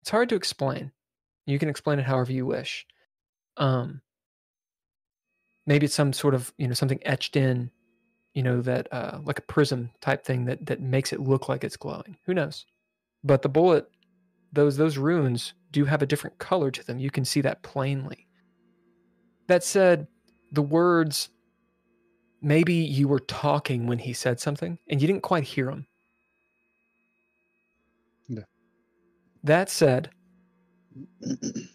It's hard to explain. You can explain it however you wish. Maybe it's some sort of, something etched in, that like a prism type thing that makes it look like it's glowing. Who knows? But the bullet, those runes do have a different color to them. You can see that plainly. That said, the words, maybe you were talking when he said something and you didn't quite hear him. Yeah. That said,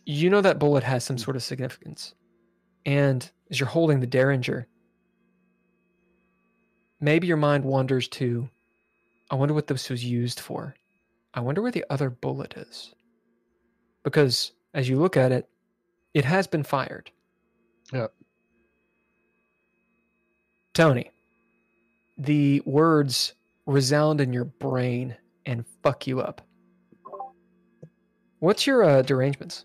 you know that bullet has some sort of significance. And as you're holding the Derringer, maybe your mind wanders to, I wonder what this was used for. I wonder where the other bullet is. Because as you look at it, it has been fired. Yeah. Tony, the words resound in your brain and fuck you up. What's your derangements?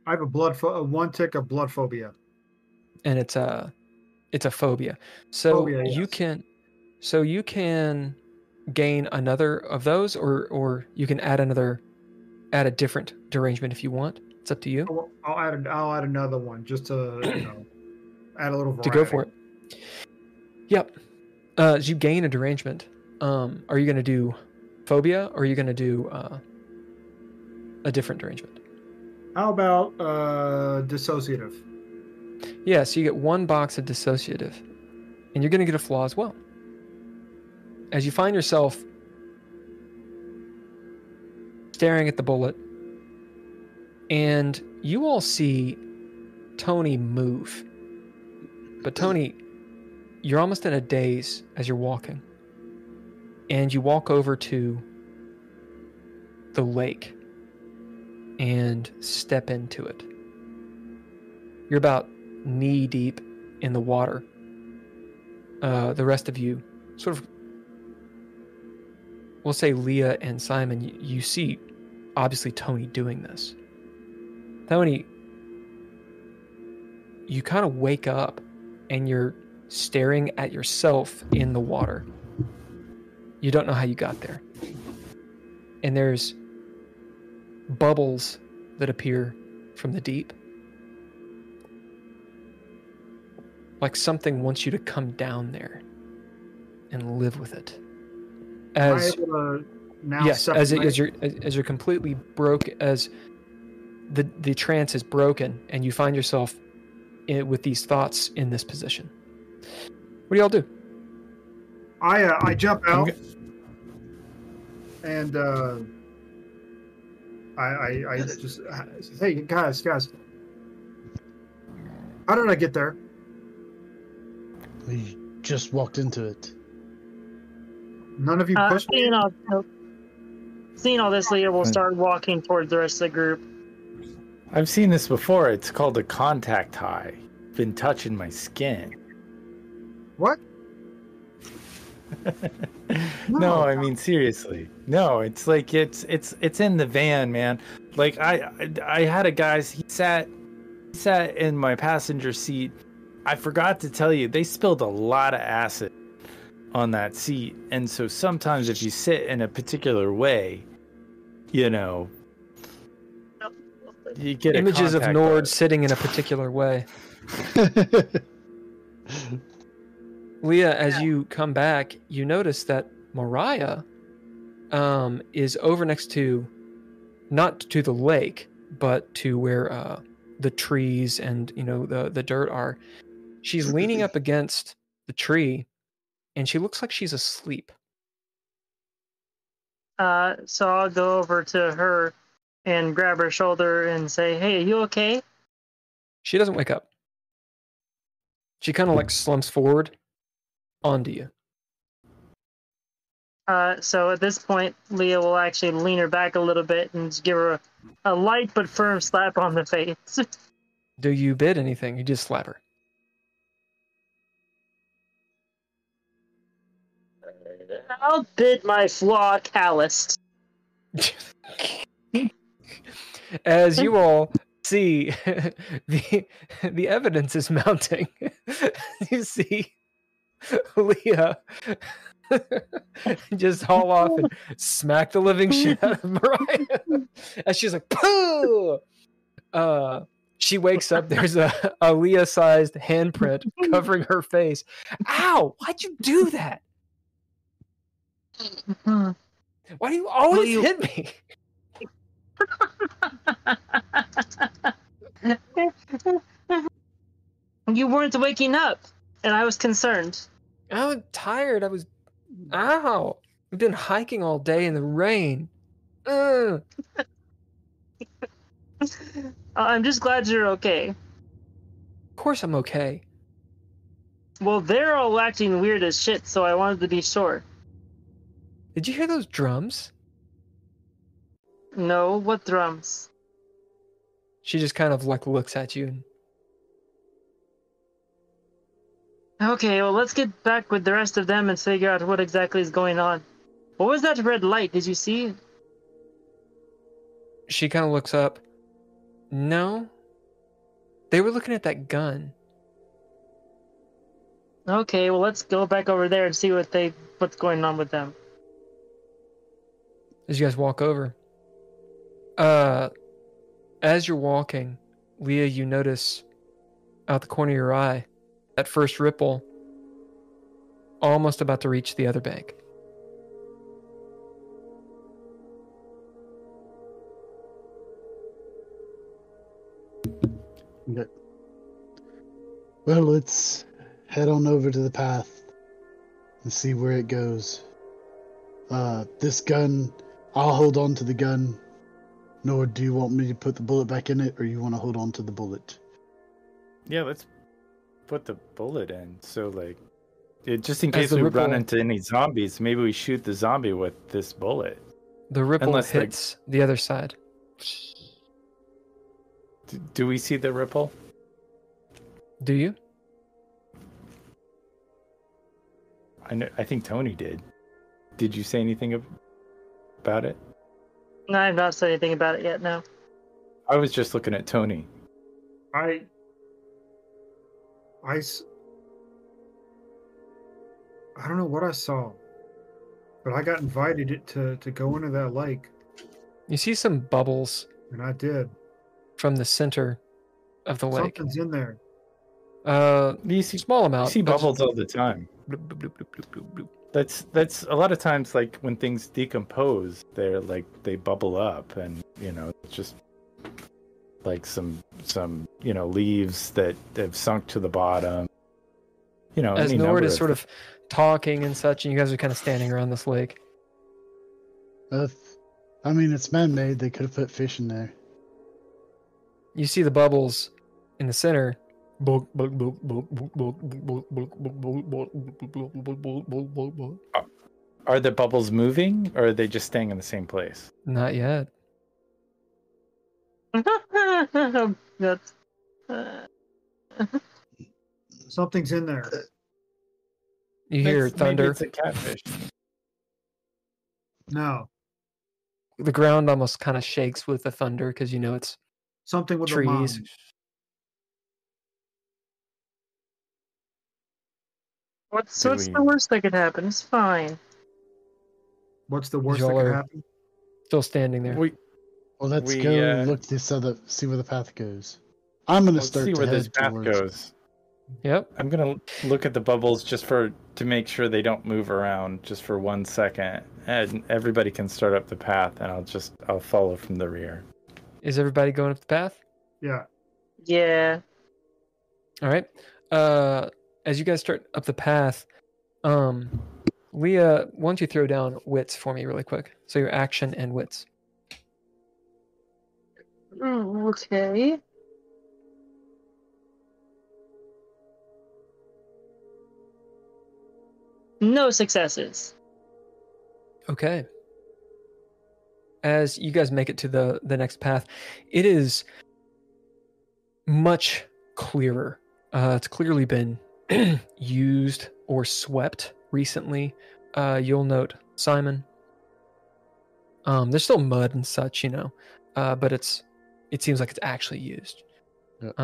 I have one tick of blood phobia. And it's a phobia. So Phobia, yes. you can gain another of those, or you can add a different derangement if you want. It's up to you. I'll add another one just to add a little variety. To go for it. Yep. As you gain a derangement, are you going to do phobia, or are you going to do a different derangement? How about dissociative? Yeah, so you get one box of dissociative, and you're going to get a flaw as well. As you find yourself staring at the bullet, and you all see Tony move. But Tony, you're almost in a daze as you're walking. And you walk over to the lake and step into it. You're about knee deep in the water. The rest of you sort of, we'll say Leah and Simon, you see obviously Tony doing this. Tony, you kind of wake up and you're staring at yourself in the water. You don't know how you got there. And there's bubbles that appear from the deep. Like something wants you to come down there and live with it. As you're completely broke, as the trance is broken, and you find yourself with these thoughts in this position. What do y'all do? I jump out and I just, hey guys, how did I get there? We just walked into it. None of you pushed me? Seeing all this, Leah will start walking toward the rest of the group. I've seen this before. It's called a contact high. Been touching my skin. What? No, I mean seriously. No, it's like it's in the van, man. Like I had a guy. He sat in my passenger seat. I forgot to tell you, they spilled a lot of acid on that seat. And so sometimes if you sit in a particular way, you know, you get images of contact Nord art. sitting in a particular way. Leah, as you come back, you notice that Mariah is over next to, not to the lake, but to where the trees and the dirt are. She's leaning up against the tree, and she looks like she's asleep. So I'll go over to her and grab her shoulder and say, "Hey, are you okay?" She doesn't wake up. She kind of like slumps forward onto you. So at this point, Leah will actually lean her back a little bit and just give her a light but firm slap on the face. Do you bid anything? You just slap her. I'll bid my flaw calloused. As you all see, the evidence is mounting. You see Leah just haul off and smack the living shit out of Mariah. As she's like, "Pooh!" She wakes up. There's a Leah-sized handprint covering her face. Ow! Why'd you do that? Why do you always hit me? You weren't waking up, and I was concerned. I was tired. Ow! We've been hiking all day in the rain. I'm just glad you're okay. Of course I'm okay. Well, they're all acting weird as shit, so I wanted to be sure. Did you hear those drums? No, what drums? She just kind of like looks at you. Okay, well, let's get back with the rest of them and figure out what exactly is going on. What was that red light? Did you see it? She kind of looks up. No. They were looking at that gun. Okay, well, let's go back over there and see what's going on with them. As you guys walk over. As you're walking, Leah, you notice out the corner of your eye, that first ripple almost about to reach the other bank. Okay. Well, let's head on over to the path and see where it goes. This gun, I'll hold on to the gun. Nor do you want me to put the bullet back in it, or you want to hold on to the bullet? Yeah, let's put the bullet in. So, like, just in case we ripple, run into any zombies, maybe we shoot the zombie with this bullet. The ripple hits the other side. Do we see the ripple? Do you? I think Tony did. Did you say anything about it? No, I've not said anything about it yet, no. I was just looking at Tony. I don't know what I saw, but I got invited to go into that lake. You see some bubbles. And I did. From the center of the lake. Something's in there. You see small amount. You see bubbles all the time. Bloop, bloop, bloop, bloop, bloop, bloop. That's a lot of times, like, when things decompose, they bubble up, and it's just like some leaves that have sunk to the bottom. As Nord is sort of talking and such, and you guys are kind of standing around this lake. I mean, it's man-made. They could have put fish in there. You see the bubbles in the center. Are the bubbles moving, or are they just staying in the same place? Not yet. That's, Something's in there. You hear thunder. Maybe it's a catfish. No. The ground almost kind of shakes with the thunder because it's Something with trees. a mom. What's the worst that could happen? It's fine. What's the worst Y'all that could are happen? Still standing there. Well, let's go look this other, see where the path goes. I'm gonna start see to where this head path towards. goes. Yep. I'm gonna look at the bubbles just to make sure they don't move around just for 1 second, and everybody can start up the path, and I'll follow from the rear. Is everybody going up the path? Yeah. Yeah. All right. As you guys start up the path, Leah, why don't you throw down wits for me really quick? So your action and wits. Okay. No successes. Okay. As you guys make it to the next path, it is much clearer. It's clearly been used or swept recently. You'll note, Simon, there's still mud and such, but it seems like it's actually used. Yep.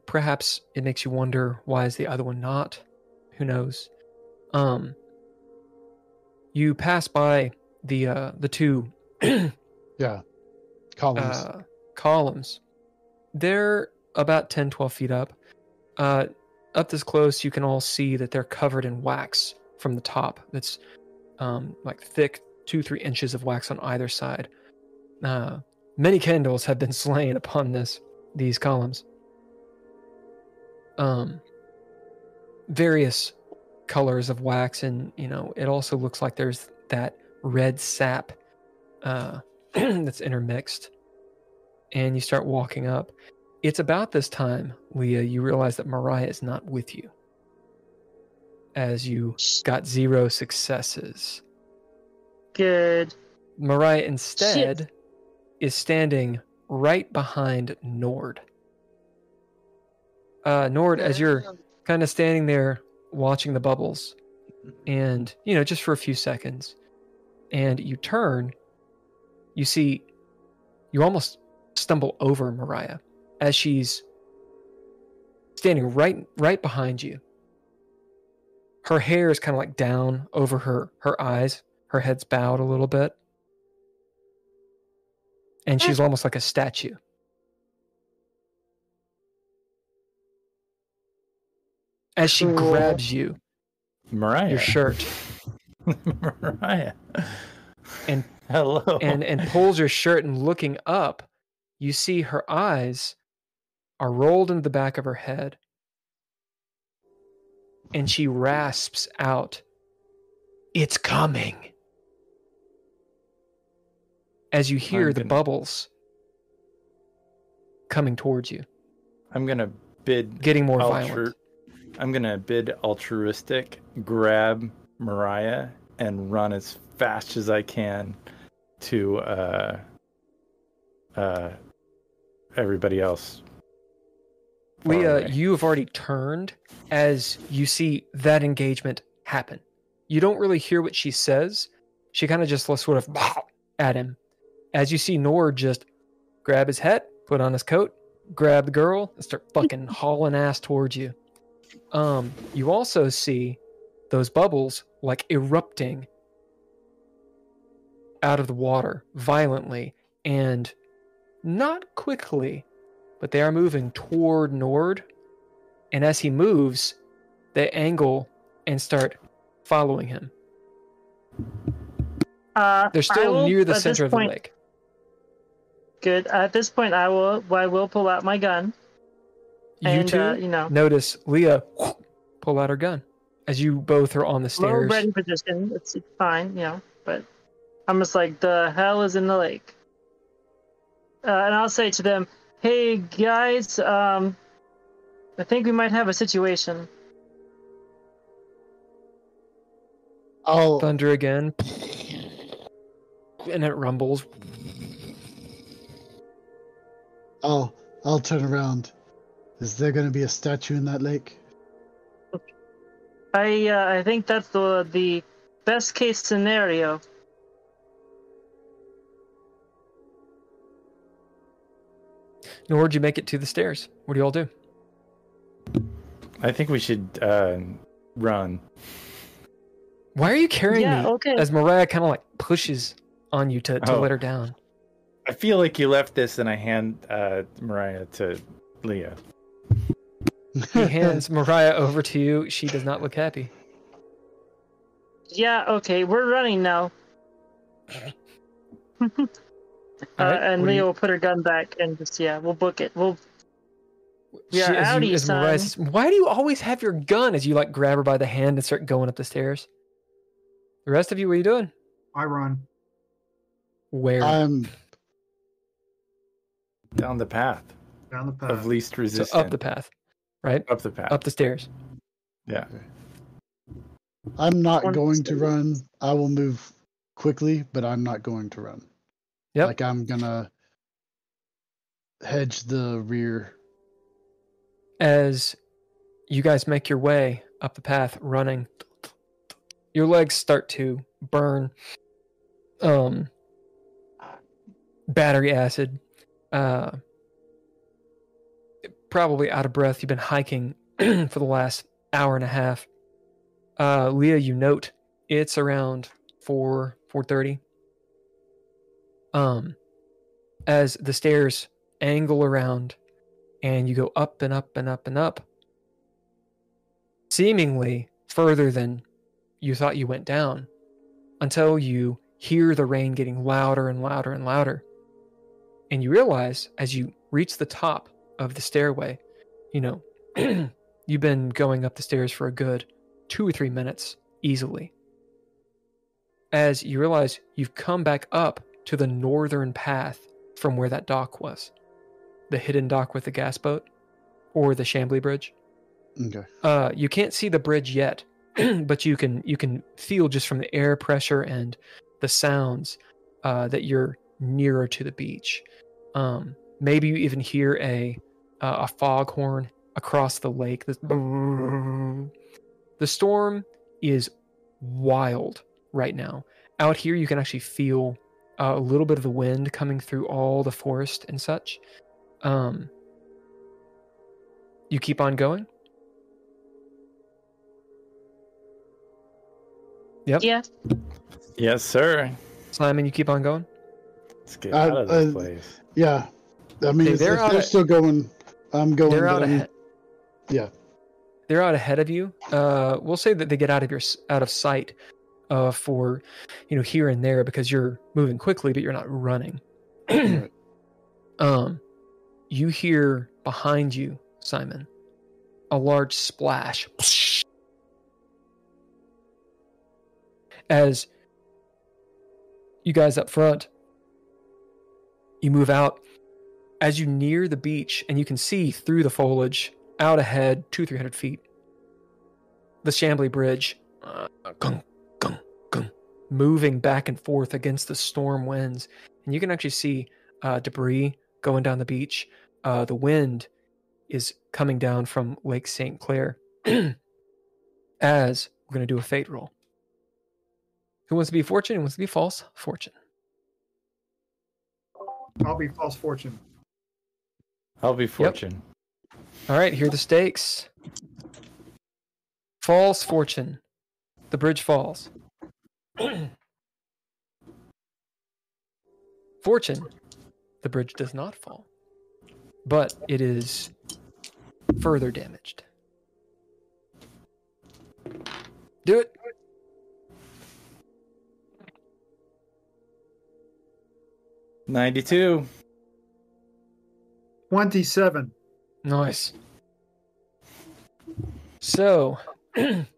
Perhaps it makes you wonder, why is the other one not? Who knows? You pass by the two columns. They're about 10-12 feet up. Up this close, you can all see that they're covered in wax from the top. That's like thick 2-3 inches of wax on either side. Many candles have been slain upon these columns. Various colors of wax, and it also looks like there's that red sap that's intermixed. And you start walking up. It's about this time, Leah, you realize that Mariah is not with you, as you got 0 successes. Good. Mariah instead is standing right behind Nord. Nord, as you're kind of standing there watching the bubbles, and just for a few seconds, and you turn, you see, you almost stumble over Mariah as she's standing right behind you. Her hair is kind of like down over her eyes. Her head's bowed a little bit, and she's almost like a statue. As she grabs you, Mariah, your shirt, Mariah, and hello, and pulls your shirt, and looking up, you see her eyes are rolled into the back of her head, and she rasps out, "It's coming!" As you hear the bubbles coming towards you. I'm gonna bid getting more violent. I'm gonna bid altruistic, grab Mariah, and run as fast as I can to everybody else. Leah, you have already turned as you see that engagement happen. You don't really hear what she says. She kind of just sort of at him. As you see Nord just grab his hat, put on his coat, grab the girl, and start fucking hauling ass towards you. You also see those bubbles like erupting out of the water violently, and not quickly, but they are moving toward Nord. And as he moves, they angle and start following him. They're still near the center of the lake. Good. At this point, I will pull out my gun. You two notice Leah pull out her gun as you both are on the stairs. Low ready position. It's fine, but I'm just like, the hell is in the lake? And I'll say to them, "Hey guys, I think we might have a situation." I'll thunder again, and it rumbles. I'll turn around. Is there going to be a statue in that lake? I think that's the best case scenario. Nor did you make it to the stairs. What do you all do? I think we should run. Why are you carrying me? Okay. As Mariah kind of like pushes on you to Oh. let her down. I feel like you left this, and I hand Mariah to Leah. He hands Mariah over to you. She does not look happy. Yeah, okay, we're running now. All right, And what do Leah you- will put her gun back and just, we'll book it. She, Yeah, as howdy, as Mariah son. says, why do you always have your gun? As you like grab her by the hand and start going up the stairs. The rest of you, what are you doing? I run. Where? I'm Down the path Down the path. of least So resistance. up the path, right? Up the path. Up the stairs. Yeah. I'm not One going to second. run. I will move quickly, but I'm not going to run. Yep. Like I'm gonna hedge the rear. As you guys make your way up the path running, your legs start to burn. Battery acid. Probably out of breath. You've been hiking for the last hour and a half. Leah, you note it's around 4:30. As the stairs angle around and you go up and up and up and up, seemingly further than you thought you went down, until you hear the rain getting louder and louder and louder. And you realize as you reach the top of the stairway, you've been going up the stairs for a good 2 or 3 minutes easily. As you realize you've come back up to the northern path from where that dock was. The hidden dock with the gas boat or the Chambly Bridge. Okay. You can't see the bridge yet, but you can feel just from the air pressure and the sounds that you're nearer to the beach. Maybe you even hear a foghorn across the lake. The storm is wild right now. Out here, you can actually feel a little bit of the wind coming through all the forest and such. You keep on going? Yep. Yeah. Yes, sir. Simon, you keep on going? Let's get out of this place. Yeah. I mean, Okay, if they're out they're of- still going, I'm going. They're but out I'm- ahead. Yeah. They're out ahead of you. We'll say that they get out of sight for here and there because you're moving quickly, but you're not running. Right. You hear behind you, Simon, a large splash. As you guys up front, you move out. As you near the beach, and you can see through the foliage, out ahead, 200-300 feet, the Chambly Bridge, gung, gung, gung, moving back and forth against the storm winds. And you can actually see debris going down the beach. The wind is coming down from Lake St. Clair. As we're going to do a fate roll. Who wants to be fortune? Who wants to be false fortune? I'll be false fortune. I'll be fortune. All right, here are the stakes. False fortune. The bridge falls. Fortune. The bridge does not fall. But it is further damaged. Do it. $92. 27. Nice. So,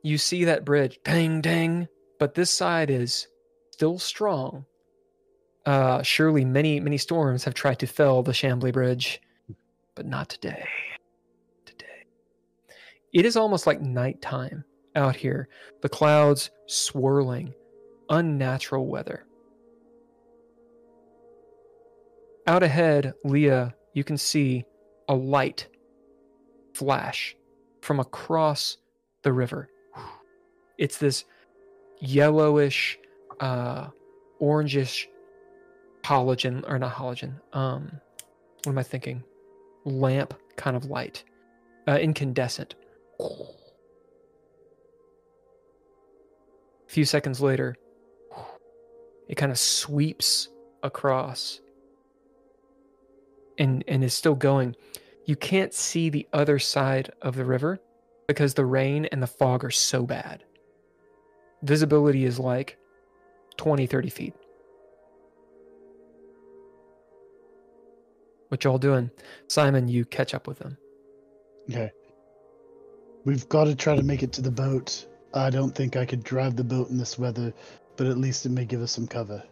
you see that bridge, dang, dang, but this side is still strong. Surely many storms have tried to fell the Chambly Bridge, but not today. It is almost like nighttime out here. The clouds swirling, unnatural weather. Out ahead, Leah, you can see a light flash from across the river. It's this yellowish, orangish halogen, or not halogen. What am I thinking? Lamp kind of light, incandescent. A few seconds later, it kind of sweeps across and is still going. You can't see the other side of the river because the rain and the fog are so bad. Visibility is like 20, 30 feet. What y'all doing? Simon, you catch up with them. Okay. We've got to try to make it to the boat. I don't think I could drive the boat in this weather, but at least it may give us some cover.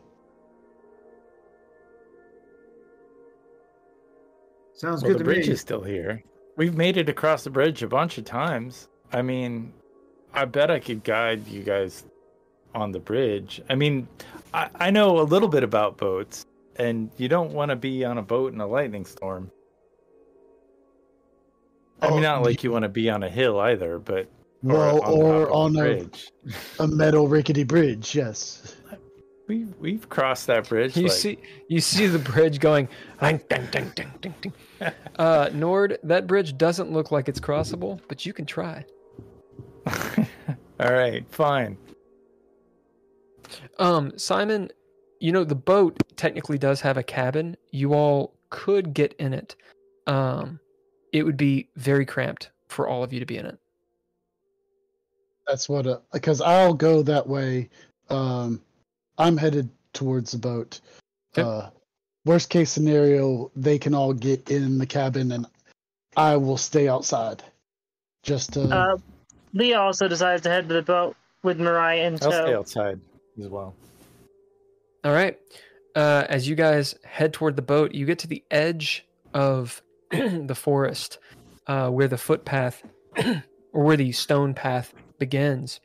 Sounds Well, good the to me. bridge is still here. We've made it across the bridge a bunch of times. I mean, I bet I could guide you guys on the bridge. I mean, I know a little bit about boats, and you don't want to be on a boat in a lightning storm. I mean, not like you want to be on a hill either, but well, or on a a bridge. A metal rickety bridge, yes. We've crossed that bridge. You see the bridge going ding, ding, ding, ding, ding, ding. Nord, that bridge doesn't look like it's crossable, but you can try. All right, fine. Simon, you know the boat technically does have a cabin. You all could get in it. It would be very cramped for all of you to be in it. That's what, because I'll go that way. I'm headed towards the boat. Okay. Worst case scenario, they can all get in the cabin and I will stay outside. Just to... Leah also decides to head to the boat with Mariah in tow. I'll stay outside as well. All right. As you guys head toward the boat, you get to the edge of the forest where the footpath or where the stone path begins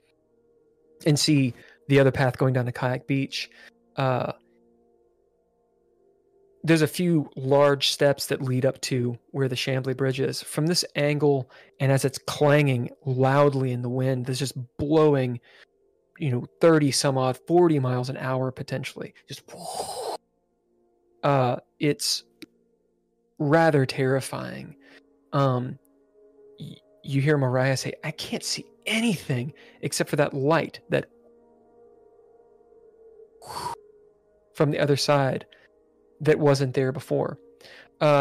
and see the other path going down to Kayak Beach. There's a few large steps that lead up to where the Chambly Bridge is. From this angle, and as it's clanging loudly in the wind, that's just blowing, 30 some odd, 40 miles an hour potentially. Just, it's rather terrifying. You hear Mariah say, "I can't see anything except for that light that from the other side that wasn't there before."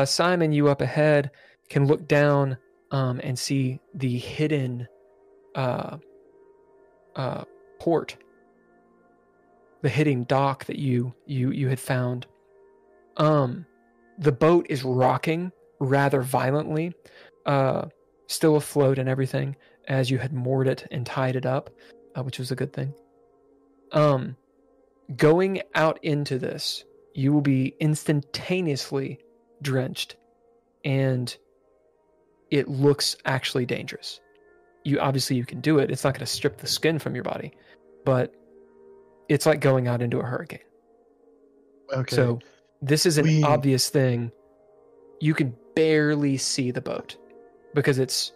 Simon, you up ahead can look down and see the hidden port, the hidden dock that you had found. The boat is rocking rather violently, still afloat and everything, as you had moored it and tied it up, which was a good thing. Going out into this, you will be instantaneously drenched, and it looks actually dangerous. You can do it. It's not going to strip the skin from your body, but it's like going out into a hurricane. Okay. So this is an obvious thing. You can barely see the boat because it's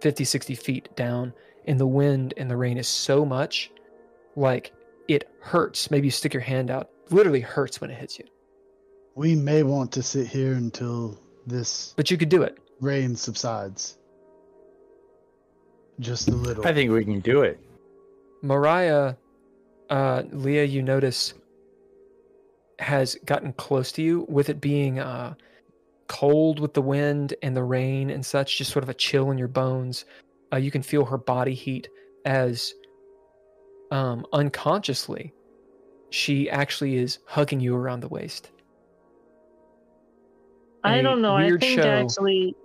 50, 60 feet down, and the wind and the rain is so much, like, it hurts. Maybe you stick your hand out. Literally hurts when it hits you. We may want to sit here until this... But you could do it. Rain subsides. Just a little. I think we can do it. Mariah, Leah, you notice, has gotten close to you with it being cold with the wind and the rain and such, just sort of a chill in your bones. You can feel her body heat as unconsciously she actually is hugging you around the waist. I don't know. I think actually...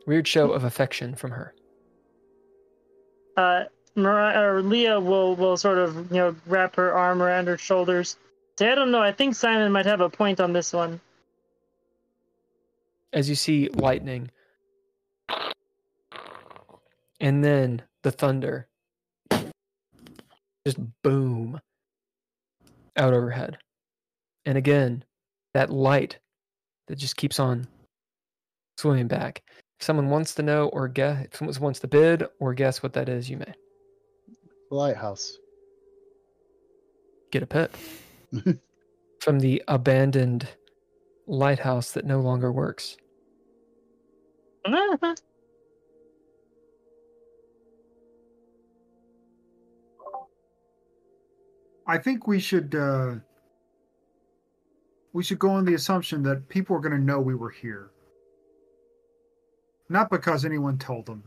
Weird show of affection from her. Leah will sort of, wrap her arm around her shoulders. Say, I don't know. I think Simon might have a point on this one. As you see lightning, and then the thunder, just boom, out overhead. And again, that light that just keeps on swimming back. If someone wants to know or guess, if someone wants to bid or guess what that is, you may. Lighthouse. Get a pip. From the abandoned lighthouse that no longer works. I think we should go on the assumption that people are going to know we were here. Not because anyone told them,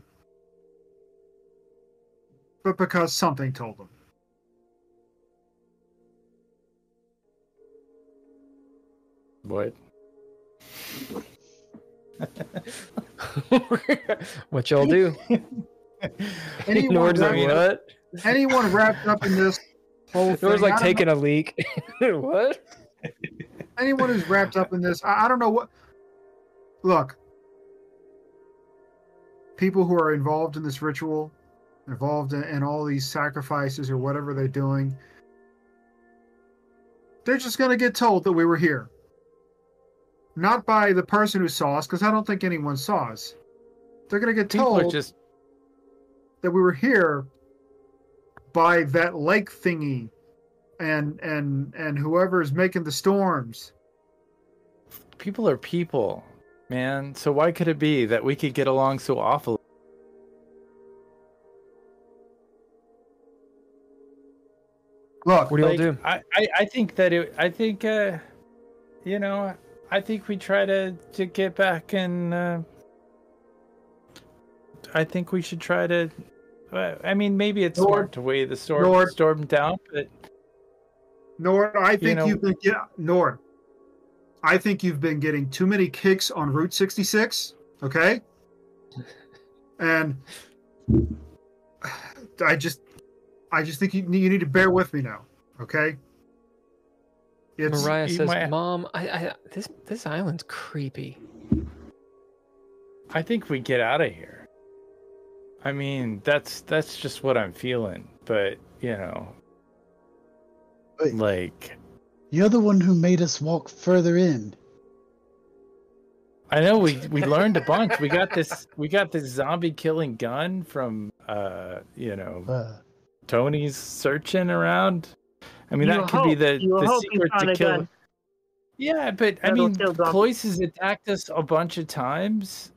but because something told them. What? What y'all do? Anyone what? Anyone wrapped up in this whole thing? It was like taking a leak. What? Anyone who's wrapped up in this, I don't know what. Look, people who are involved in this ritual, involved in all these sacrifices or whatever they're doing, they're just going to get told that we were here. Not by the person who saw us, because I don't think anyone saw us. They're going to get told that we were here by that lake thingy and whoever's making the storms. People are people, man. So why could it be that we could get along so awfully? Look, what do y'all do? I think that I think I think we try to get back and I think we should try to. I mean, maybe it's smart to weigh the storm down, but Nord, I think I think you've been getting too many kicks on Route 66. Okay, and I just think you need to bear with me now. Okay. Mariah says, "Mom, this island's creepy." I think we get out of here. I mean, that's just what I'm feeling. But Wait, like you're the one who made us walk further in. I know we learned a bunch. We got this zombie killing gun from Tony's searching around. I mean, that could be the secret to kill. Gun. Yeah, but I mean, Cloyce has attacked us a bunch of times,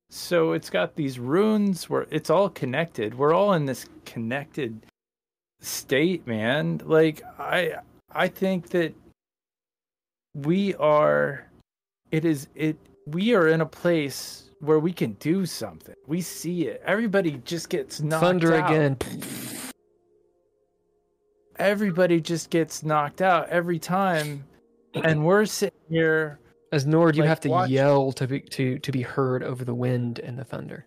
so it's got these runes where it's all connected. We're all in this connected state, man. Like, I think that we are in a place where we can do something. We see it. Everybody just gets knocked Thunder out. Again. Everybody just gets knocked out every time, and we're sitting here. As Nord, you have to yell to be heard over the wind and the thunder.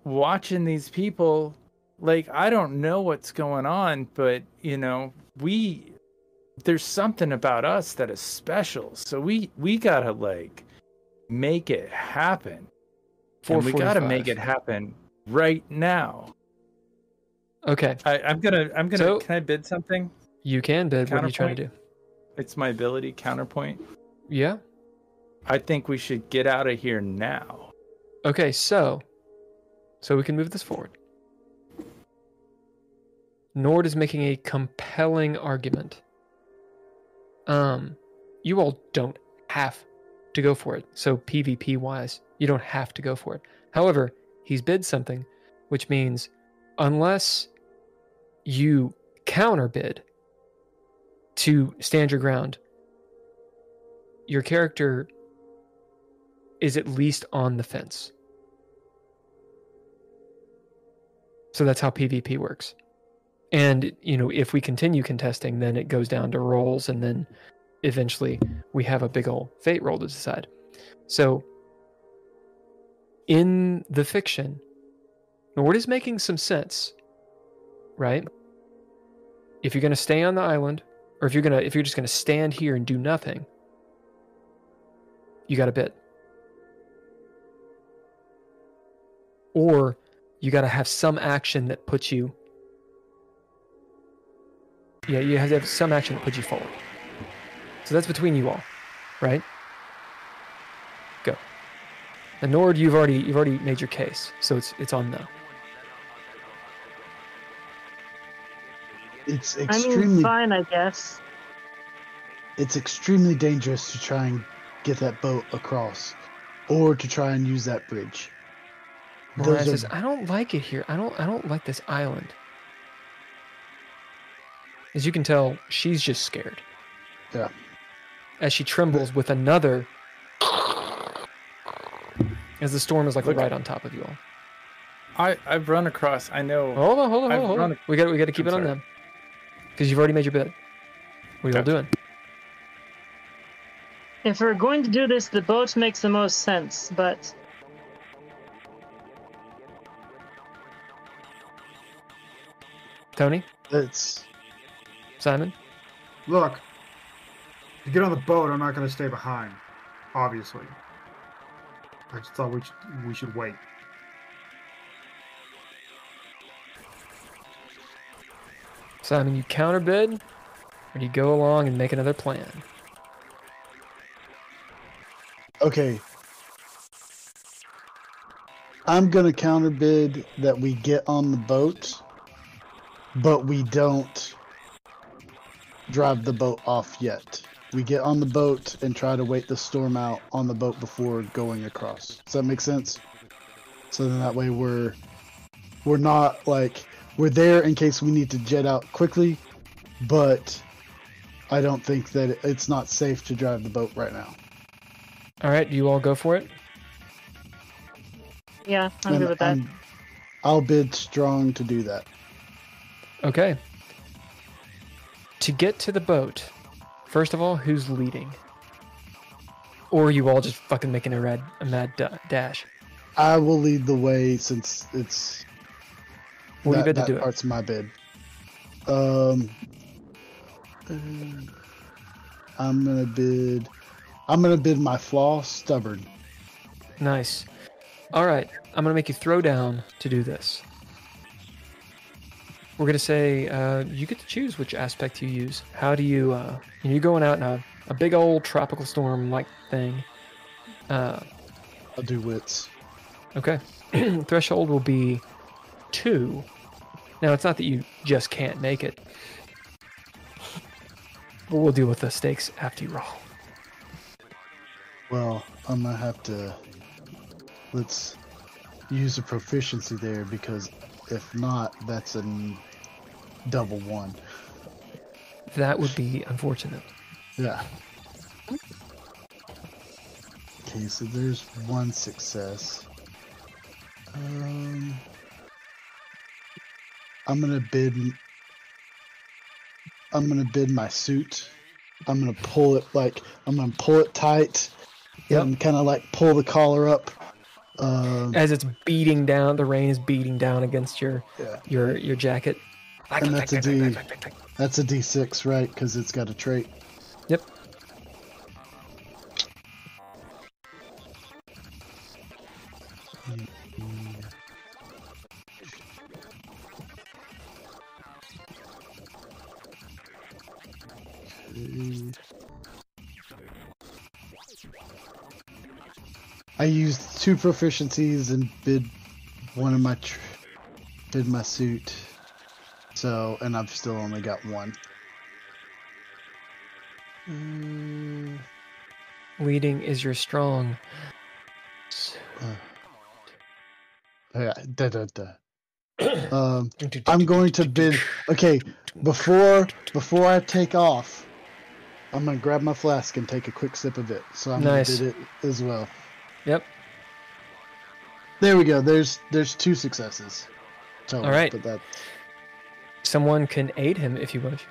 Watching these people, like, I don't know what's going on, but there's something about us that is special. So we gotta make it happen, and we gotta make it happen right now. Okay. I'm gonna. So, can I bid something? You can bid. What are you trying to do? It's my ability counterpoint. Yeah. I think we should get out of here now. Okay, so we can move this forward. Nord is making a compelling argument. You all don't have to go for it. So PvP wise, you don't have to go for it. However, he's bid something, which means unless you counter bid to stand your ground, your character is at least on the fence. So that's how PvP works. And, if we continue contesting, then it goes down to rolls, and then eventually we have a big old fate roll to decide. So in the fiction, Nord is making some sense, right? If you're going to stay on the island, or if you're just going to stand here and do nothing, you got to bid. Or you got to have some action that puts you. Yeah, you have to have some action that puts you forward. So that's between you all, right? Go. And Nord, you've already made your case, so it's on no. It's extremely fine, I guess. It's extremely dangerous to try and get that boat across, or to try and use that bridge. Mariah says, I don't like it here. I don't like this island. As you can tell, she's just scared. Yeah. As she trembles with another, as the storm is like right on top of you all. I've run across. I know. Hold on. We got to keep it on them, because you've already made your bid. What are you all doing? If we're going to do this, the boat makes the most sense, but... Tony? It's... Simon? Look, to get on the boat, I'm not going to stay behind, obviously. I just thought we should wait. Simon, you counterbid, or do you go along and make another plan? Okay. I'm going to counterbid that we get on the boat, but we don't drive the boat off yet. We get on the boat and try to wait the storm out on the boat before going across. Does that make sense? So then that way we're not like, we're there in case we need to jet out quickly, but I don't think that it's not safe to drive the boat right now. All right, do you all go for it? Yeah, I'm good with that. I'll bid strong to do that. Okay. To get to the boat, first of all, who's leading? Or are you all just fucking making a mad dash? I will lead the way since it's... What do you bid to do it? Part's my bid. I'm gonna bid my flaw stubborn. Nice. All right, I'm gonna make you throw down to do this. We're gonna say you get to choose which aspect you use. How do you? You're going out in a big old tropical storm like thing. I'll do wits. Okay. Threshold will be 2. Now it's not that you just can't make it, but we'll deal with the stakes after you roll. Well, I'm gonna have to. Let's use a proficiency there, because if not, that's a double 1. That would be unfortunate. Yeah. Okay, so there's 1 success. I'm gonna bid my suit. I'm gonna pull it tight. Yep. And kind of like pull the collar up. As it's beating down, the rain is beating down against your jacket. And that's a D6, right? Because it's got a trait. Yep. I used 2 proficiencies and bid one of my bid my suit. So, and I've still only got 1. Leading is your strong. Yeah, I'm going to bid. Okay, before I take off, I'm gonna grab my flask and take a quick sip of it. So I'm gonna bid it as well. Yep. There we go. There's 2 successes. Total, all right. But that... Someone can aid him if you wish.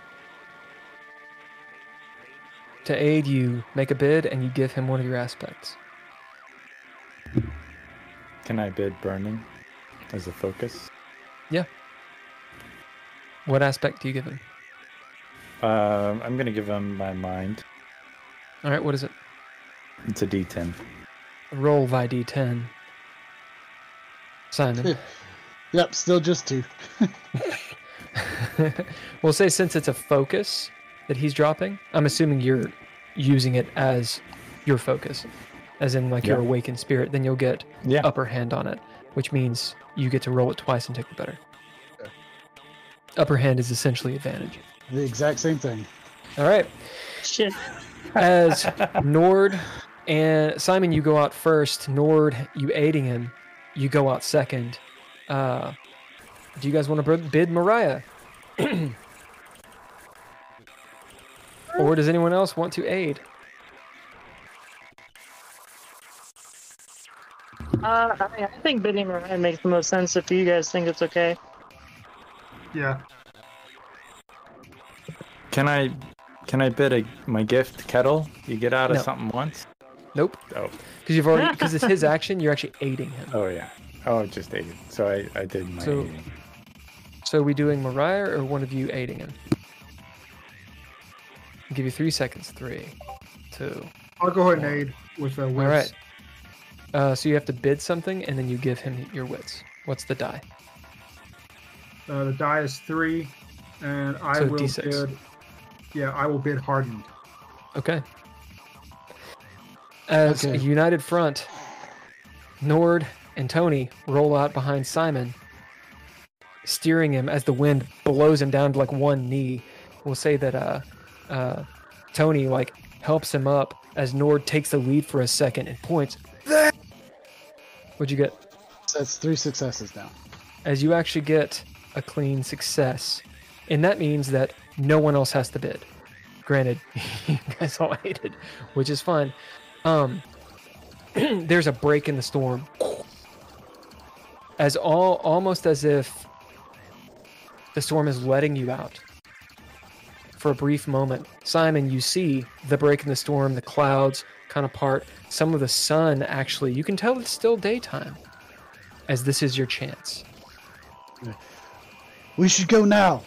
To aid you, make a bid and you give him one of your aspects. Can I bid burning as a focus? Yeah. What aspect do you give him? I'm going to give him my mind. All right, what is it? It's a D10. Roll by D10. Simon. Yep, still just 2. We'll say since it's a focus that he's dropping, I'm assuming you're using it as your focus, as in like your awakened spirit, then you'll get upper hand on it, which means you get to roll it twice and take the better. Okay. Upper hand is essentially advantage. The exact same thing. All right. Shit. As Nord and Simon, you go out first. Nord, you aiding him, you go out second. Do you guys want to bid Mariah? Or does anyone else want to aid? I think bidding Mariah makes the most sense if you guys think it's okay. Yeah. Can I bid my gift kettle? You get out of something once? Nope. Oh. Because it's his action, you're actually aiding him. Oh yeah. Oh, just aided. So I did my aiding. So are we doing Mariah or one of you aiding him? I'll give you 3 seconds. 3, 2. I'll go ahead and aid with wits. All right. So you have to bid something, and then you give him your wits. What's the die? The die is 3, and I will D6. bid. Yeah, I will bid hardened. Okay. As a united front, Nord and Tony roll out behind Simon, steering him as the wind blows him down to like one knee. We'll say that Tony like helps him up as Nord takes the lead for a second and points. What'd you get? That's 3 successes now. As you actually get a clean success, and that means that no one else has to bid. Granted, you guys all hated, which is fine. There's a break in the storm, almost as if the storm is letting you out. For a brief moment, Simon, you see the break in the storm, the clouds kind of part, some of the sun actually. You can tell it's still daytime, as this is your chance. We should go now.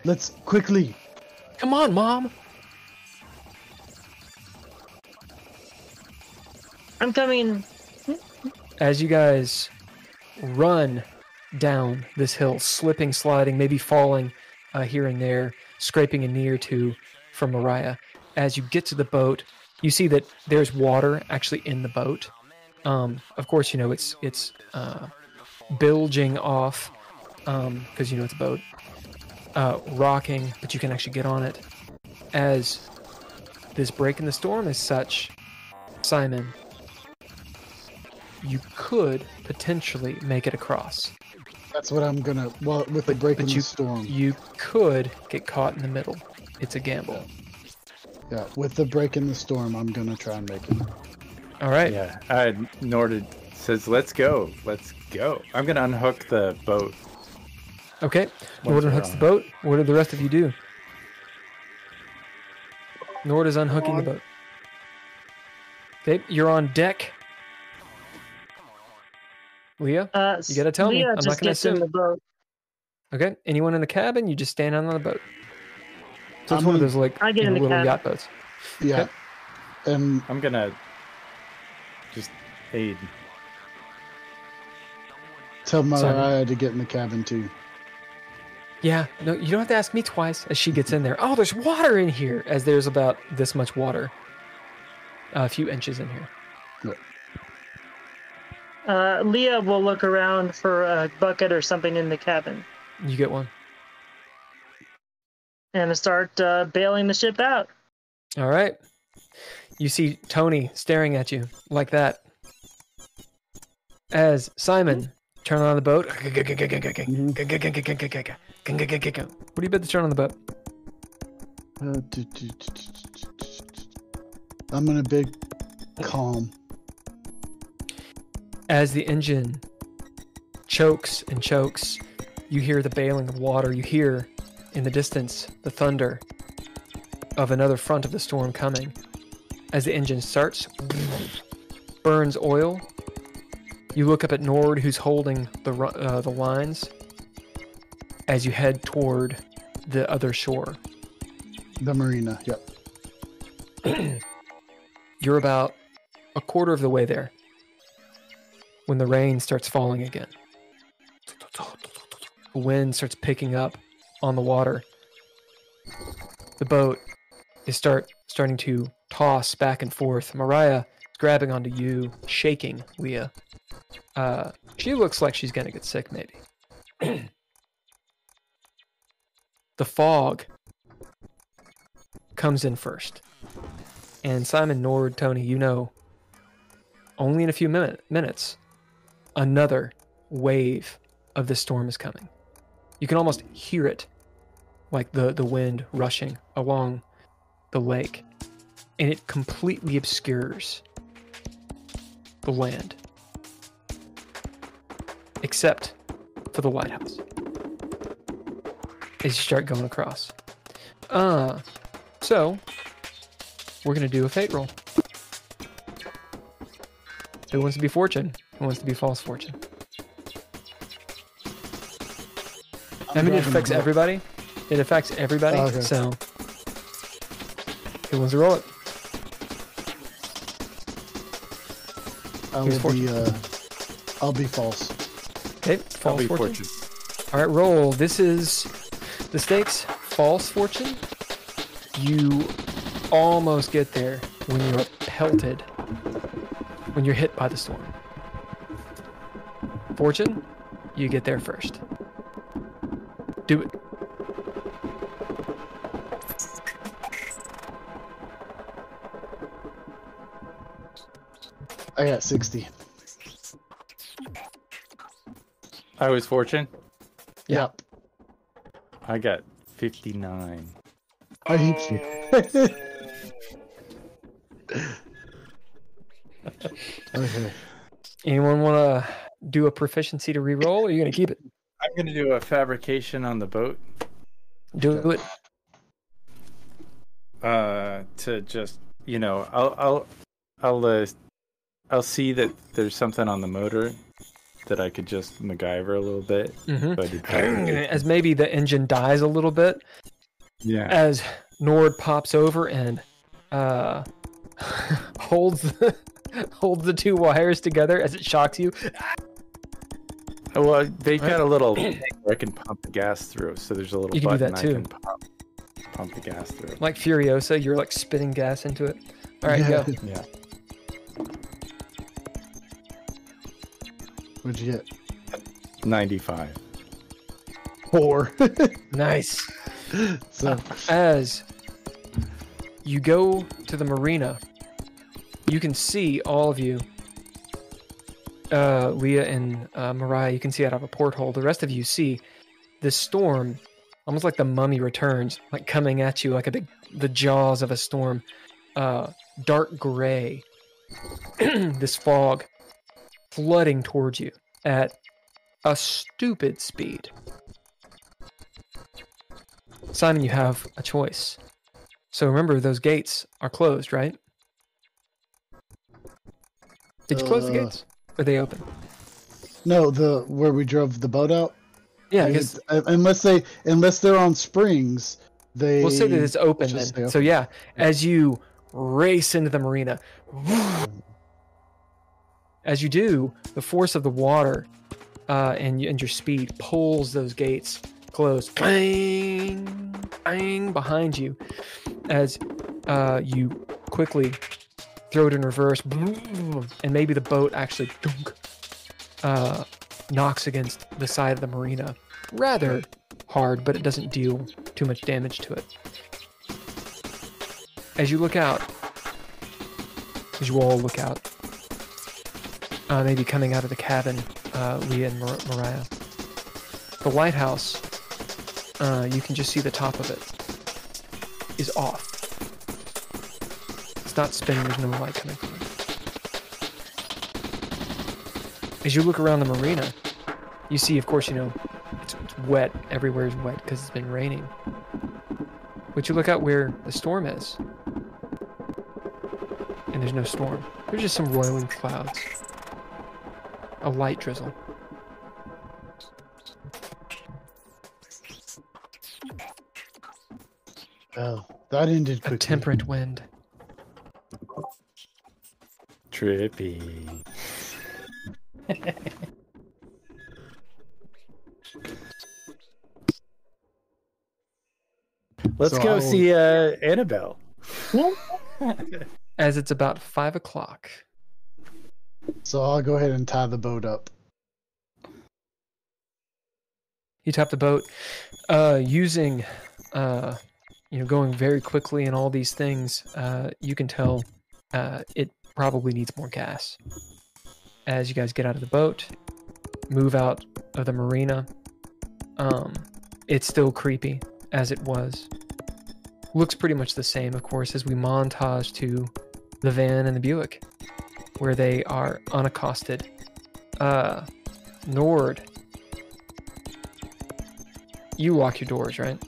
Let's quickly. Come on, Mom. I'm coming. As you guys run down this hill, slipping, sliding, maybe falling here and there, scraping a knee or two from Mariah. As you get to the boat, you see that there's water actually in the boat. Of course, you know it's bilging off because you know it's a boat, rocking, but you can actually get on it. As this break in the storm is such, Simon, you could potentially make it across. That's what I'm gonna. Well, with the break in the storm, you could get caught in the middle. It's a gamble. Yeah, with the break in the storm, I'm gonna try and make it. All right. Yeah. Nord says, "Let's go. Let's go." I'm gonna unhook the boat. Okay. Nord unhooks the boat. What do the rest of you do? Nord is unhooking the boat. Okay, you're on deck. Leah, you gotta tell me. I'm not gonna assume. In the boat. Okay. Anyone in the cabin? You just stand on the boat. So it's one of those like little yacht boats. Yeah. Okay. And I'm gonna just aid. Tell Mariah to get in the cabin too. Yeah, no, you don't have to ask me twice as she gets in there. Oh, there's water in here, as there's about this much water. A few inches in here. Leah will look around for a bucket or something in the cabin. You get one. And start bailing the ship out. All right. You see Tony staring at you like that. As Simon, turn on the boat. What do you bid to turn on the boat? I'm gonna bid calm. As the engine chokes and chokes, you hear the bailing of water. You hear in the distance the thunder of another front of the storm coming. As the engine starts, burns oil. You look up at Nord, who's holding the lines, as you head toward the other shore. The marina, yep. You're about a quarter of the way there when the rain starts falling again. The wind starts picking up on the water. The boat is starting to toss back and forth. Mariah is grabbing onto you, shaking Leah. She looks like she's gonna get sick, maybe. The fog comes in first. And Simon, Nord, Tony, you know, only in a few minutes, another wave of this storm is coming. You can almost hear it, like the wind rushing along the lake, and it completely obscures the land, except for the lighthouse. As you start going across. So we're gonna do a fate roll. Who wants to be fortune? Who wants to be false fortune? I mean, it affects everybody. It affects everybody. Okay. So, who wants to roll it? I'll be false. Okay, false fortune. All right, roll. This is the stakes. False fortune. You almost get there when you're pelted. When you're hit by the storm. Fortune, you get there first. Do it. I got 60. I was fortune. Yep. I got 59. I hate you. Okay. Anyone want to do a proficiency to reroll, or are you going to keep it? I'm gonna do a fabrication on the boat. Do it. To just I'll see that there's something on the motor that I could just MacGyver a little bit. Mm-hmm. So I did fabrication. As maybe the engine dies a little bit. Yeah. As Nord pops over and holds the two wires together as it shocks you. Well, they've got a little thing where I can pump the gas through, so there's a little You can do button that I too. can pump the gas through. Like Furiosa, you're like spitting gas into it. All right, Yeah. go. Yeah. What'd you get? 95. 4. Nice. So As you go to the marina, you can see all of you, Leah and Mariah, you can see out of a porthole. The rest of you see this storm, almost like the Mummy Returns, like coming at you like the jaws of a storm. Dark gray, this fog flooding towards you at a stupid speed. Simon, you have a choice. So remember, those gates are closed, right? Did you close the gates? Or are they open? no, where we drove the boat out. Yeah, I guess unless they're on springs, they. we'll say that it's open just then. stay So yeah, as you race into the marina, as you do, the force of the water and your speed pulls those gates closed. Bang, bang behind you, as you quickly throw it in reverse, and maybe the boat actually knocks against the side of the marina rather hard, but it doesn't deal too much damage to it. As you look out, as you all look out, maybe coming out of the cabin, Leah and Mariah, the lighthouse, you can just see the top of it is off. It's not spinning, there's no light coming from it. As you look around the marina, you see, of course, it's wet. Everywhere is wet because it's been raining. But you look out where the storm is, and there's no storm. There's just some roiling clouds. A light drizzle. Oh, that ended quickly. A temperate wind. Trippy. Let's So go I will- see Annabelle. As it's about 5 o'clock. So I'll go ahead and tie the boat up. You tap the boat, using, going very quickly and all these things. You can tell it probably needs more gas. As you guys get out of the boat, move out of the marina, it's still creepy as it was looks pretty much the same, of course, as we montage to the van and the Buick, where they are unaccosted. Nord, you lock your doors, right?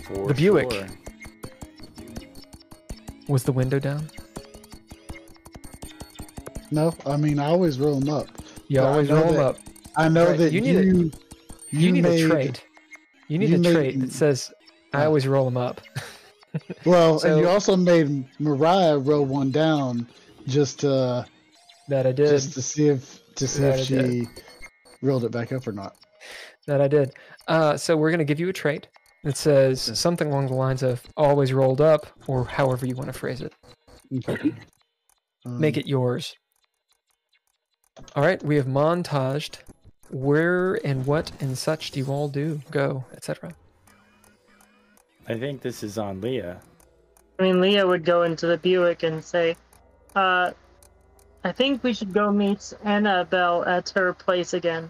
For the Buick. sure. Was the window down? No, I mean I always roll them up. You But always I know roll them that- up. I know Right, that you need You need made, a trait. You need you a made- trait that says, I always roll them up. Well, So- and you also made Mariah roll one down just to That I did. just to see if That I she rolled it back up or not. That I did. So we're going to give you a trait that says something along the lines of always rolled up, or however you want to phrase it. Okay. Make it yours. All right, we have montaged where and what and such do you all do, go, etc. I think this is on Leah. I mean, Leah would go into the Buick and say, I think we should go meet Annabelle at her place again.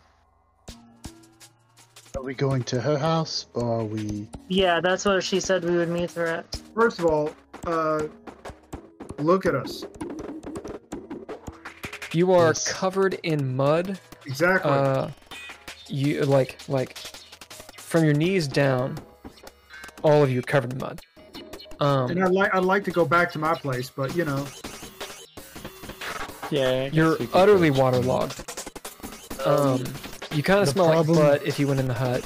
Are we going to her house or are we? Yeah, that's what she said we would meet her at. First of all, look at us. You are Yes. covered in mud. Exactly. You like from your knees down, all of you are covered in mud. And I'd like to go back to my place, but you know. Yeah. I guess You're we could utterly go. waterlogged. You kind of the smell problem- like butt if you went in the hut.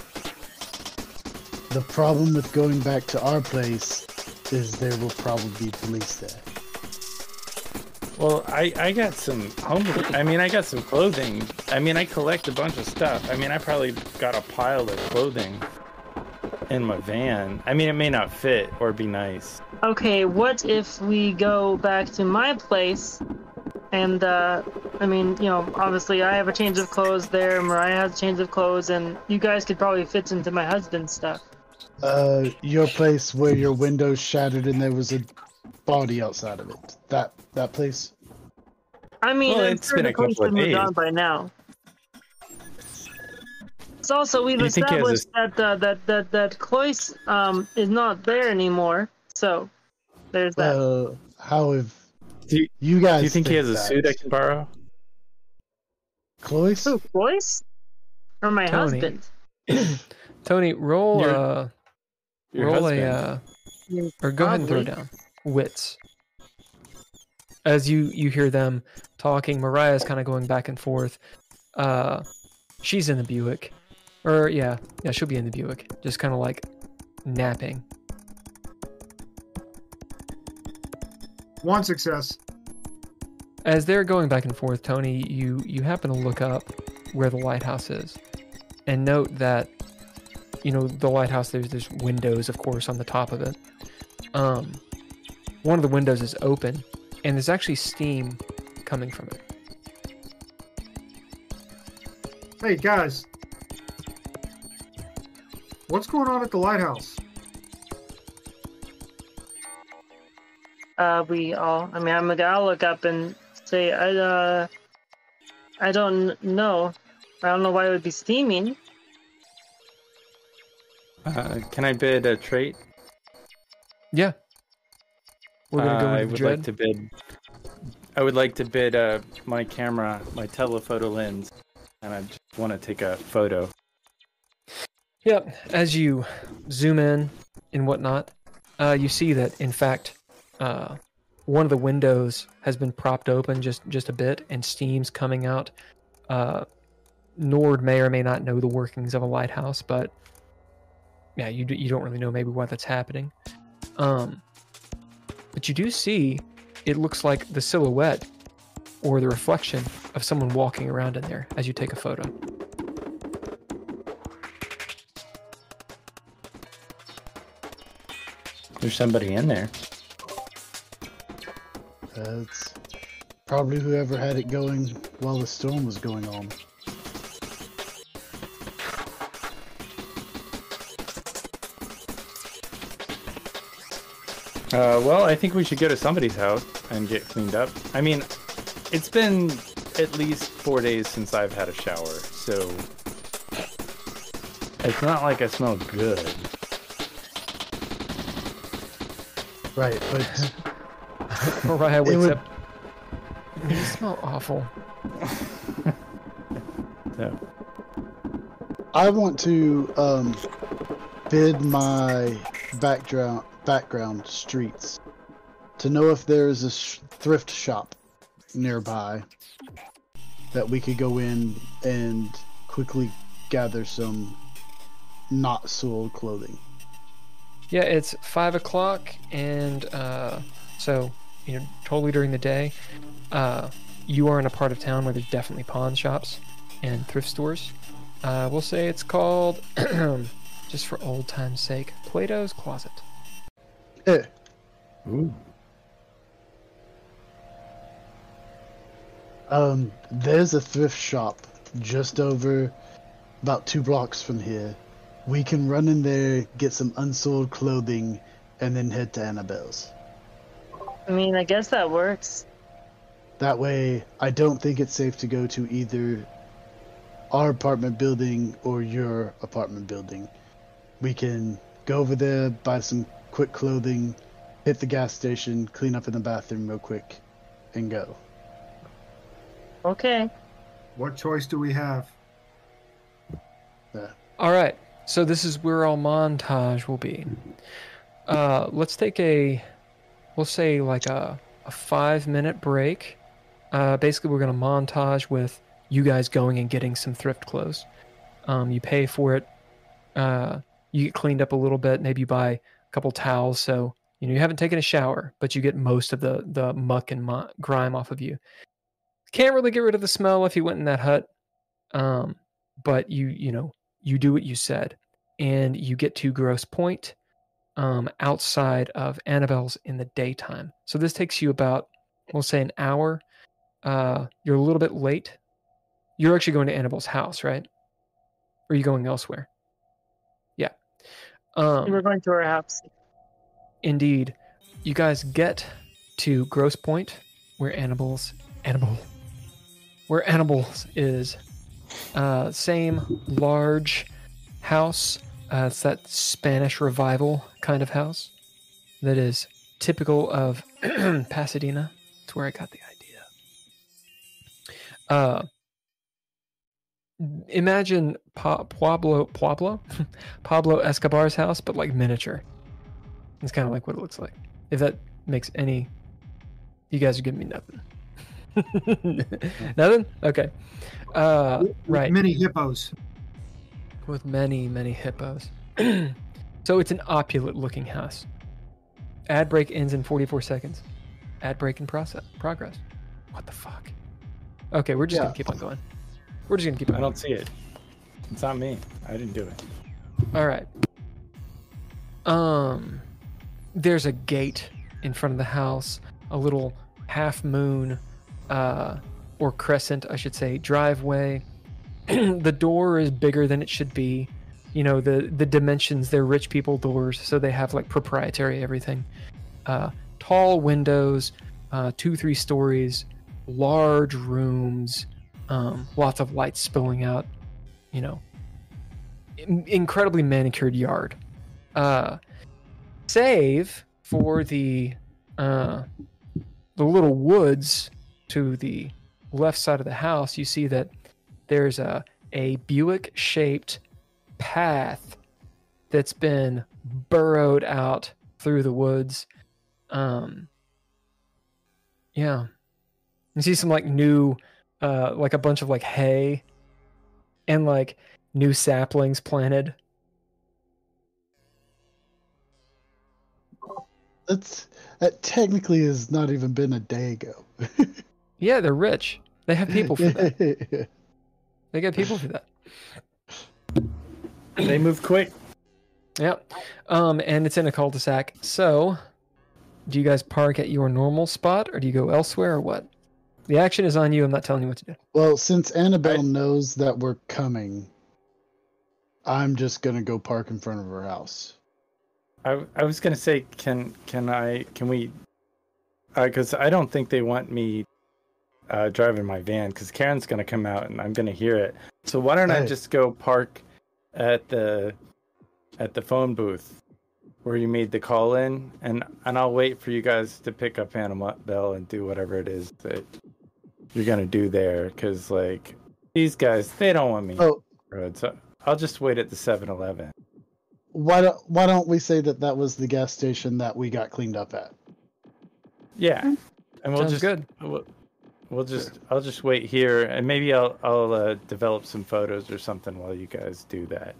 The problem with going back to our place is there will probably be police there. Well, I got some I got some clothing. I mean, I collect a bunch of stuff. I mean, I probably got a pile of clothing in my van. I mean, it may not fit or be nice. Okay, what if we go back to my place and, I mean, you know, obviously I have a change of clothes there, Mariah has a change of clothes, and you guys could probably fit into my husband's stuff. Your place where your windows shattered and there was a body outside of it. That place? I mean, Well, I'm it's sure been the a couple police of have moved days. on by now. So also, we've You think he has established that Cloyce is not there anymore. So there's that. How have Do you guys? Do you think he has a that? suit I can borrow? Cloyce? Who, Cloyce? Or my Tony. husband? Tony, roll Your roll husband. or go ahead and throw Probably. down wits. As you hear them talking, Mariah's kind of going back and forth. She's in the Buick, or yeah, she'll be in the Buick, just kind of like napping. One success. As they're going back and forth, Tony, you happen to look up where the lighthouse is, and note that, you know, the lighthouse, there's windows, of course, on the top of it. One of the windows is open, and there's actually steam coming from it. Hey guys, what's going on at the lighthouse? I mean, I'm gonna look up and say, I don't know. I don't know why it would be steaming. Can I bid a trait? Yeah. We're gonna go I with would Dread. like to bid. I would like to bid my camera, my telephoto lens, and I just want to take a photo. Yep. As you zoom in and whatnot, you see that in fact, one of the windows has been propped open just a bit, and steam's coming out. Nord may or may not know the workings of a lighthouse, but yeah, you don't really know maybe why that's happening. But you do see, it looks like the silhouette or the reflection of someone walking around in there as you take a photo. There's somebody in there. It's probably whoever had it going while the storm was going on. Well, I think we should go to somebody's house and get cleaned up. I mean, it's been at least 4 days since I've had a shower, so it's not like I smell good. Right, but Mariah wakes would- up. You smell awful. So, I want to bid my background streets to know if there is a thrift shop nearby that we could go in and quickly gather some not soiled clothing. Yeah, it's 5 o'clock, and so totally during the day. You are in a part of town where there's definitely pawn shops and thrift stores. We'll say it's called, just for old time's sake, Plato's Closet. ooh. There's a thrift shop just over about 2 blocks from here. We can run in there, get some unsoiled clothing, and then head to Annabelle's. I mean, I guess that works. That way, I don't think it's safe to go to either our apartment building or your apartment building. We can go over there, buy some quick clothing, hit the gas station, clean up in the bathroom real quick, and go. Okay. What choice do we have? All right, so this is where our montage will be. Let's take we'll say like a 5-minute break. Basically, we're going to montage with you guys going and getting some thrift clothes. You pay for it. You get cleaned up a little bit. Maybe you buy a couple towels. So, you haven't taken a shower, but you get most of the muck and grime off of you. Can't really get rid of the smell if you went in that hut. But you do what you said. And you get to Grosse Pointe outside of Annabelle's in the daytime. So this takes you about, we'll say, an hour. You're a little bit late. You're actually going to Annabelle's house, right? Or are you going elsewhere? Yeah. We're going to our house. Indeed. You guys get to Grosse Pointe, where Annabelle's is. Same large house. It's that Spanish Revival kind of house that is typical of Pasadena. That's where I got the idea. Imagine Pablo Escobar's house, but like miniature. It's kind of like what it looks like. If that makes any... You guys are giving me nothing. Nothing? Okay. Right. Many hippos. With many, many hippos. So it's an opulent looking house. Ad break ends in 44 seconds. Ad break in progress. What the fuck? Okay, we're just going to keep on going. We're just going to keep on I don't see it. It's not me. I didn't do it. All right. There's a gate in front of the house, a little half moon, or crescent, I should say, driveway. The door is bigger than it should be. The dimensions, they're rich people doors, so they have like proprietary everything. Tall windows, 2-3 stories, large rooms, lots of lights spilling out, incredibly manicured yard. Save for the little woods to the left side of the house, you see that there's a Buick-shaped path that's been burrowed out through the woods. Yeah. You see some like new, like a bunch of like hay and like new saplings planted. That technically has not even been a day ago. Yeah, they're rich. They have people for that. They get people for that. They move quick. Yep. And it's in a cul-de-sac. So, do you guys park at your normal spot, or do you go elsewhere, or what? The action is on you. I'm not telling you what to do. Well, since Annabelle knows that we're coming, I'm just gonna go park in front of her house. I was gonna say, can we? Because I don't think they want me driving my van, because Karen's gonna come out and I'm gonna hear it. So why don't I just go park at the phone booth where you made the call in, and I'll wait for you guys to pick up Annabelle and do whatever it is that you're gonna do there, because like these guys, they don't want me on the road, so I'll just wait at the 7-Eleven. Why don't we say that was the gas station that we got cleaned up at? Yeah, and we'll Sounds just good. I'll just wait here, and maybe I'll develop some photos or something while you guys do that.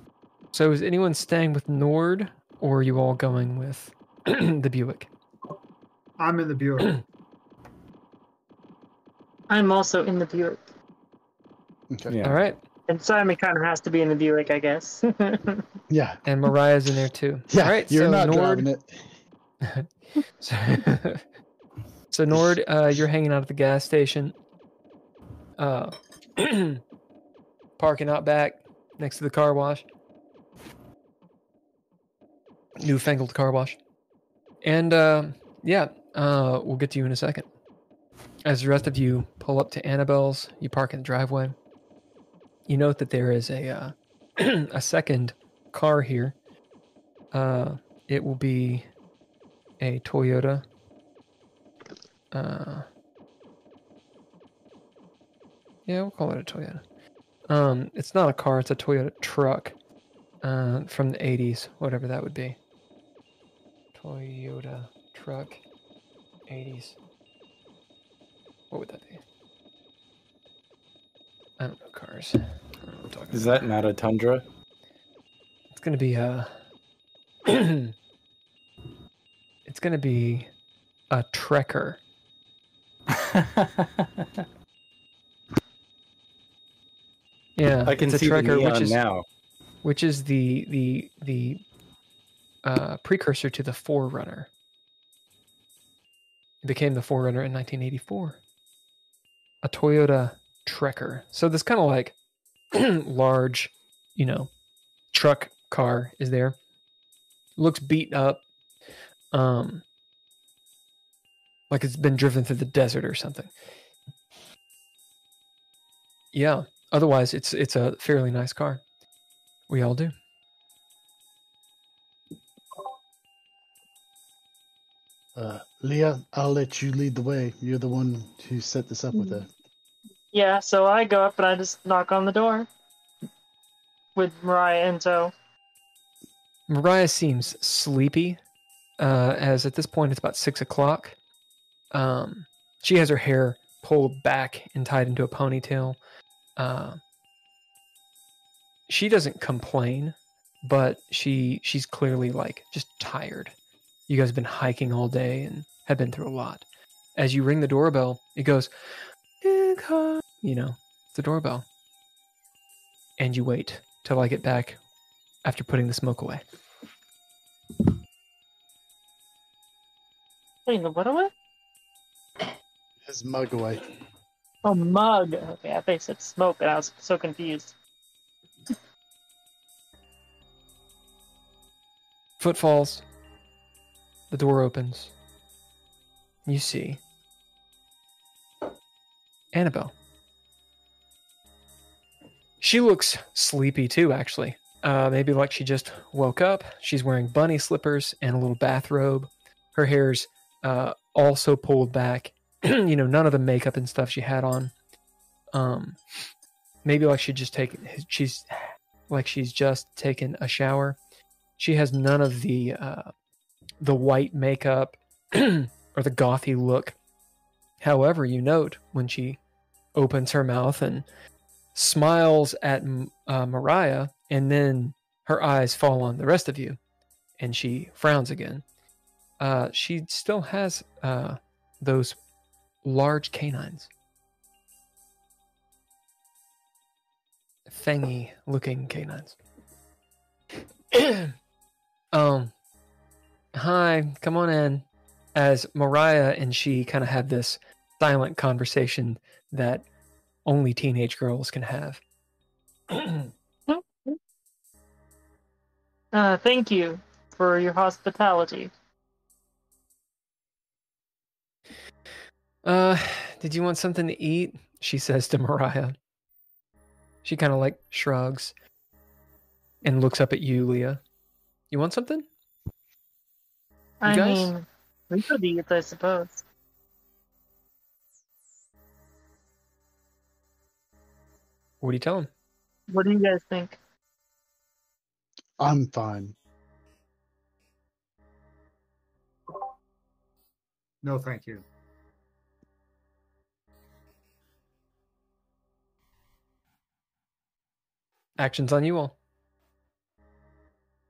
So is anyone staying with Nord, or are you all going with the Buick? I'm in the Buick. I'm also in the Buick. Okay. Yeah. All right. And Simon kind of has to be in the Buick, I guess. Yeah. And Mariah's in there too. Yeah. All right. You're so not Nord, driving it. so Nord, you're hanging out at the gas station. Parking out back next to the car wash. Newfangled car wash. And we'll get to you in a second. As the rest of you pull up to Annabelle's, you park in the driveway. You note that there is a a second car here. It will be a Toyota. We'll call it a Toyota. It's not a car, it's a Toyota truck from the 80s, whatever that would be. Toyota truck, 80s. What would that be? I don't know cars. I don't know what I'm talking Is about. that not a Tundra? It's gonna be a. It's gonna be a Trekker. Yeah, I can it's a see the Trekker, neon now. which is the precursor to the Forerunner. It became the Forerunner in 1984. A Toyota Trekker. So this kind of like large, truck car is there. Looks beat up. Like it's been driven through the desert or something. Yeah. Otherwise, it's a fairly nice car. We all do. Leah, I'll let you lead the way. You're the one who set this up with her. Yeah, so I go up and I just knock on the door with Mariah in tow. Mariah seems sleepy, as at this point it's about 6 o'clock. She has her hair pulled back and tied into a ponytail. She doesn't complain, but she's clearly like just tired. You guys have been hiking all day and have been through a lot. As you ring the doorbell, it goes, it's the doorbell. And you wait till I get back after putting the smoke away. Putting the what away? His mug away. Oh, mug. Okay, I thought you said smoke, and I was so confused. Footfalls. The door opens. You see Annabelle. She looks sleepy too, actually. Maybe like she just woke up. She's wearing bunny slippers and a little bathrobe. Her hair's also pulled back. None of the makeup and stuff she had on. Maybe like she's just taken a shower. She has none of the white makeup or the gothy look. However, you note when she opens her mouth and smiles at Mariah, and then her eyes fall on the rest of you, and she frowns again. She still has those large canines. Fangy looking canines. Hi, come on in. As Mariah and she kind of have this silent conversation that only teenage girls can have. Thank you for your hospitality. Did you want something to eat? She says to Mariah. She kind of like shrugs and looks up at you, Leah. You want something? I guys? mean, we could eat, I suppose. What do you tell him? What do you guys think? I'm fine. No, thank you. Actions on you all.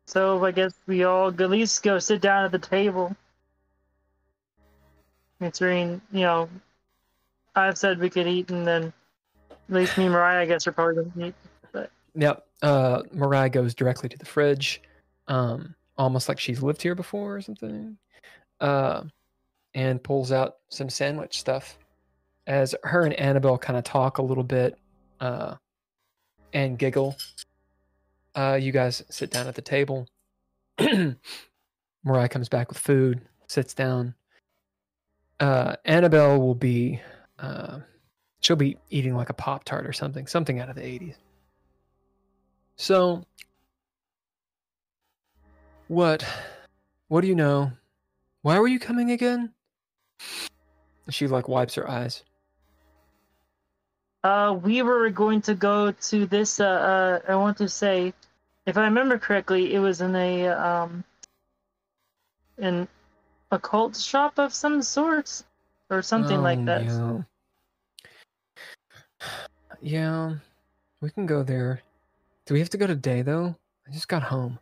So I guess we all at least go sit down at the table. Considering, I've said we could eat, and then at least me and Mariah, I guess, are probably going to eat. But Yep. Mariah goes directly to the fridge, almost like she's lived here before or something, and pulls out some sandwich stuff. As her and Annabelle kind of talk a little bit and giggle, you guys sit down at the table. Mariah comes back with food, sits down. Annabelle will be, she'll be eating like a Pop-Tart or something out of the 80s. So, what do you know? Why were you coming again? She like wipes her eyes. we were going to go to this, I want to say, if I remember correctly, it was in an occult shop of some sort, or something like that. Yeah. Yeah, we can go there. Do we have to go today, though? I just got home.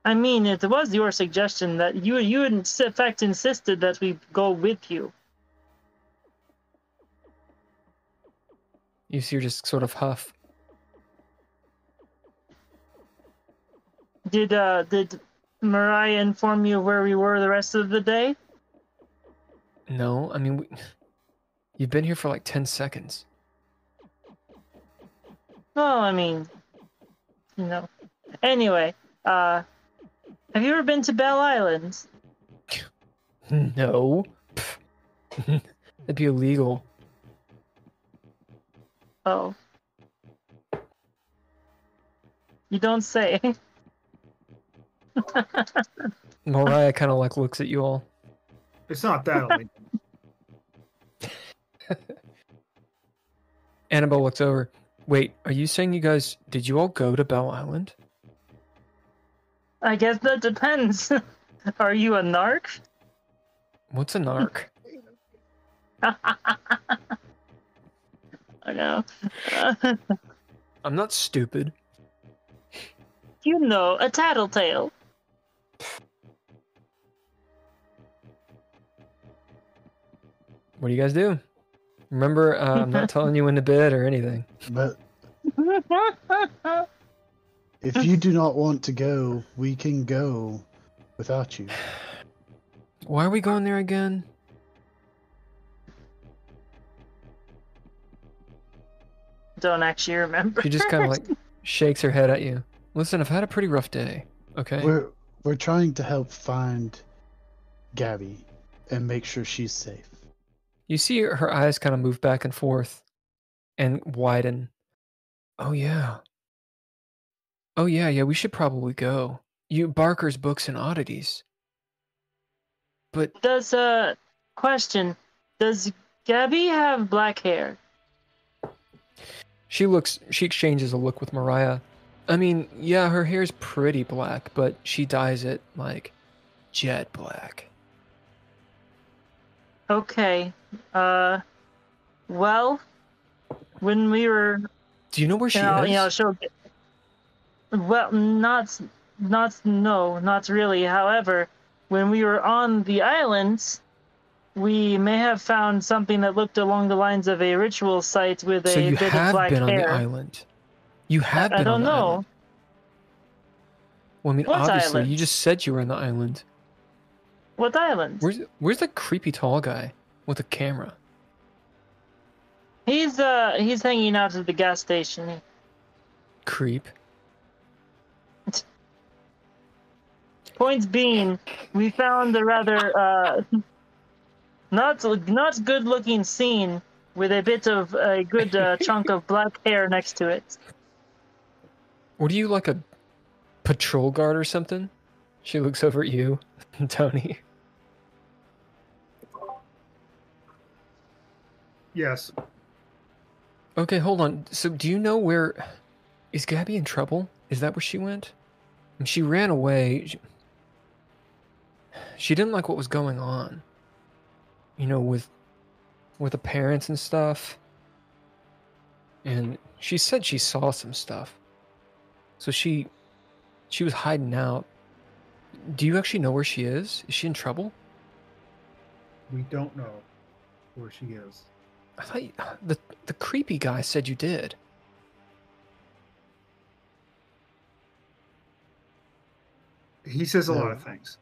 I mean, it was your suggestion that you in fact insisted that we go with you. You see her just sort of huff. Did Mariah inform you where we were the rest of the day? No, I mean, you've been here for like 10 seconds. Well, I mean, Anyway, have you ever been to Belle Island? No. That'd be illegal. Oh. You don't say. Mariah kind of like looks at you all. It's not that illegal. Annabelle looks over. Wait, are you saying did you all go to Belle Island? I guess that depends. Are you a narc? What's a narc? I know. I'm not stupid. A tattletale. What do you guys do? Remember, I'm not telling you when to bid or anything. But if you do not want to go, we can go without you. Why are we going there again? Don't actually remember. She just kind of like shakes her head at you. Listen, I've had a pretty rough day. Okay. We're trying to help find Gabby and make sure she's safe. You see her eyes kind of move back and forth and widen. Oh yeah, we should probably go. Barker's Books and Oddities. But Question, does Gabby have black hair? she exchanges a look with Mariah. I mean, yeah, her hair's pretty black, but she dyes it like jet black. Okay. Well, when we were... Do you know where she is? Well, not really. However, when we were on the island, we may have found something that looked along the lines of a ritual site with a bit of black hair. So you have been on the island. You have been on the island. I don't know. Well, I mean, what obviously, island? You just said you were on the island. What island? Where's the creepy tall guy with a camera? He's hanging out at the gas station. Creep. Points being, we found a rather not good looking scene with a bit of a good chunk of black hair next to it. What are you, like a patrol guard or something? She looks over at you, Tony. Yes. Okay, hold on. So do you know where... Is Gabby in trouble? Is that where she went? And she ran away. She didn't like what was going on. You know, with the parents and stuff. And she said she saw some stuff. So she was hiding out. Do you actually know where she is? Is she in trouble? We don't know where she is. I thought the creepy guy said you did. He says a lot of things.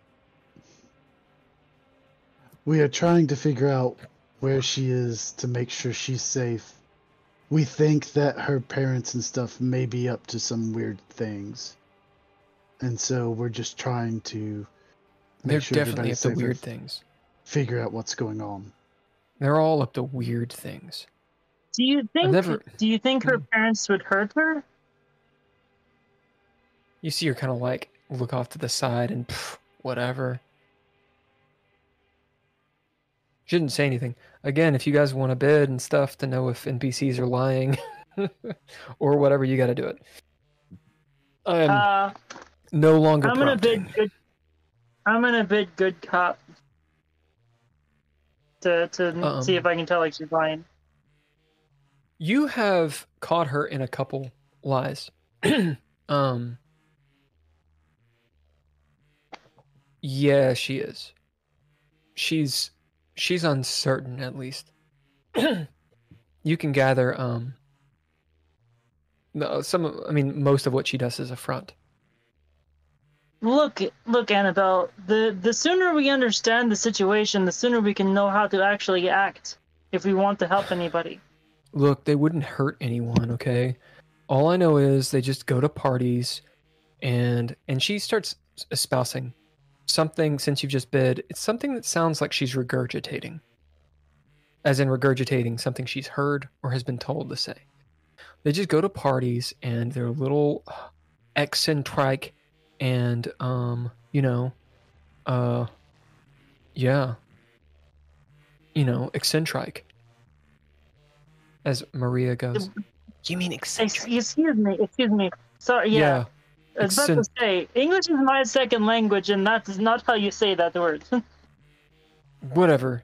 We are trying to figure out where she is to make sure she's safe. We think that her parents and stuff may be up to some weird things. And so we're just trying to They're sure definitely up everybody's to safe and weird things. figure out what's going on. They're all up to weird things. Do you think her parents would hurt her? You see her kind of like look off to the side and whatever. She didn't say anything. Again, if you guys want to bid and stuff to know if NPCs are lying or whatever, you got to do it. I'm no longer prompting. I'm gonna bid good cop to see if I can tell like she's lying. You have caught her in a couple lies. Yeah, she is. She's uncertain, at least. You can gather most of what she does is a front. Look, Annabelle. The sooner we understand the situation, the sooner we can know how to actually act if we want to help anybody. Look, they wouldn't hurt anyone, okay? All I know is they just go to parties, and she starts espousing something. Since you've just bid, it's something that sounds like she's regurgitating. As in regurgitating something she's heard or has been told to say. They just go to parties, and they're a little eccentric, and eccentric. As Maria goes, you mean eccentric? Excuse me. Sorry, yeah. I was about to say, English is my second language, and that is not how you say that word. Whatever.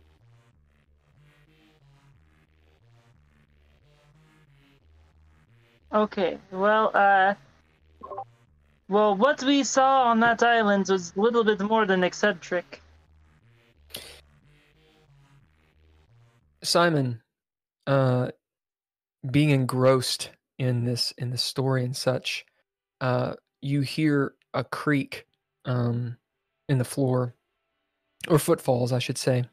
Okay, well, what we saw on that island was a little bit more than eccentric. Simon, being engrossed in this story and such, you hear a creak in the floor, or footfalls, I should say.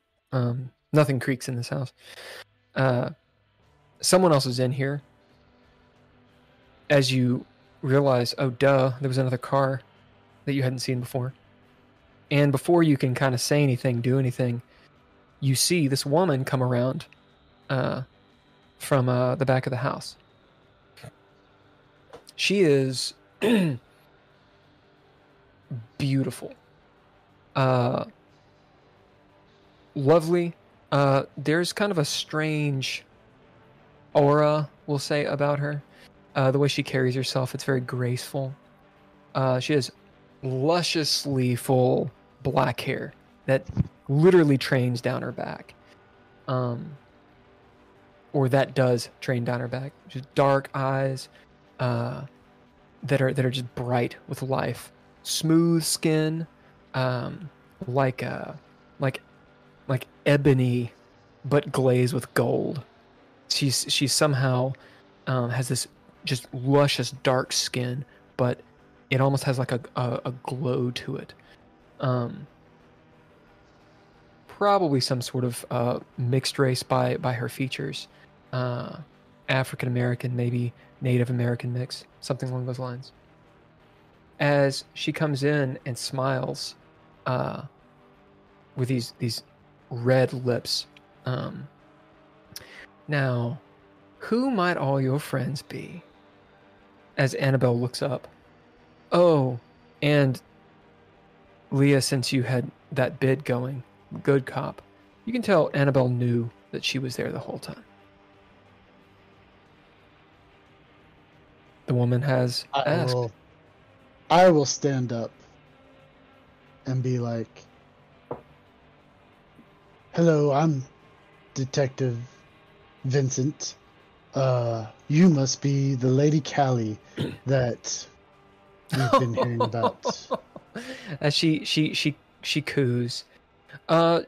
Nothing creaks in this house. Someone else is in here. As you realize, oh duh, there was another car that you hadn't seen before. And before you can kind of say anything, do anything, you see this woman come around from the back of the house. She is beautiful. Lovely. There's kind of a strange aura, we'll say, about her. The way she carries herself, it's very graceful. She has lusciously full black hair that literally trains down her back. Or that does train down her back. Just dark eyes that are just bright with life. Smooth skin, like ebony, but glazed with gold. She somehow has this just luscious dark skin, but it almost has like a glow to it. Probably some sort of mixed race by her features. African American, maybe Native American mix, something along those lines. As she comes in and smiles with these red lips. Now, who might all your friends be? As Annabelle looks up. Oh, and Leah, since you had that bid going, good cop, you can tell Annabelle knew that she was there the whole time. The woman has asked. I will stand up and be like, "Hello, I'm Detective Vincent. You must be the Lady Callie that we've been hearing about." As she coos.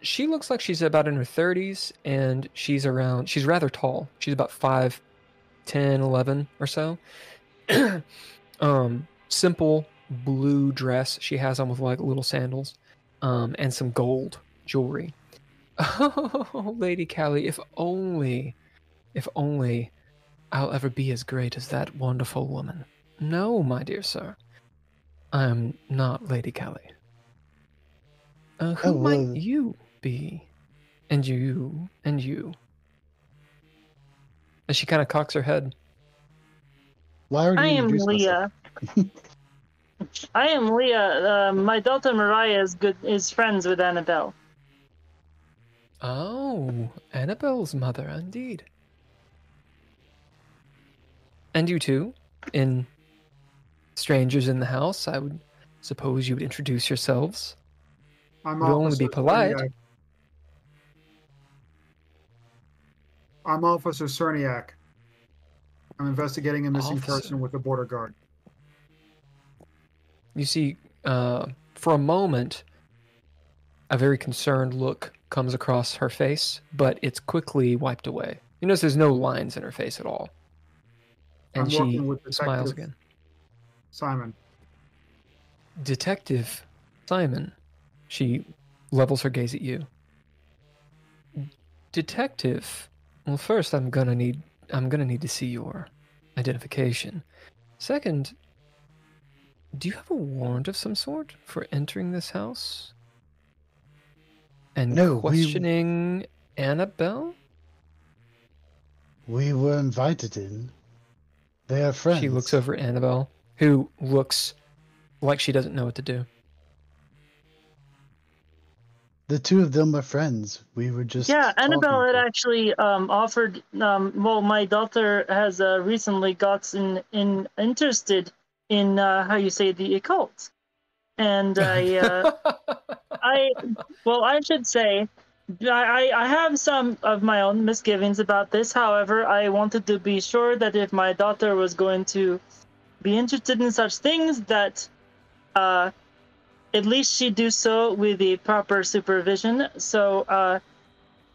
She looks like she's about in her 30s, and she's rather tall. She's about 5'10", 11 or so. Simple blue dress she has on with like little sandals, and some gold jewelry. Oh, Lady Callie, if only I'll ever be as great as that wonderful woman. No, my dear sir, I am not Lady Callie. Who might you be? And you, and you. And she kind of cocks her head. Why are you I am Leah. I am Leah. My daughter Mariah is friends with Annabelle. Oh, Annabelle's mother, indeed. And you two, in strangers in the house, I would suppose you would introduce yourselves. I'm You'll only be polite. Cerniak. I'm Officer Cerniak. I'm investigating a missing person with the border guard. You see, for a moment, a very concerned look comes across her face, but it's quickly wiped away. You notice there's no lines in her face at all. And she smiles again. Simon. Detective Simon. She levels her gaze at you. Detective, well, first I'm gonna need to see your identification. Second, do you have a warrant of some sort for entering this house? And questioning Annabelle? We were invited in. They are friends. She looks over at Annabelle, who looks like she doesn't know what to do. The two of them are friends. We were just Annabelle had actually offered. Well, my daughter has recently gotten interested in how you say the occult, and I should say, I have some of my own misgivings about this. However, I wanted to be sure that if my daughter was going to be interested in such things, that at least she do so with the proper supervision. So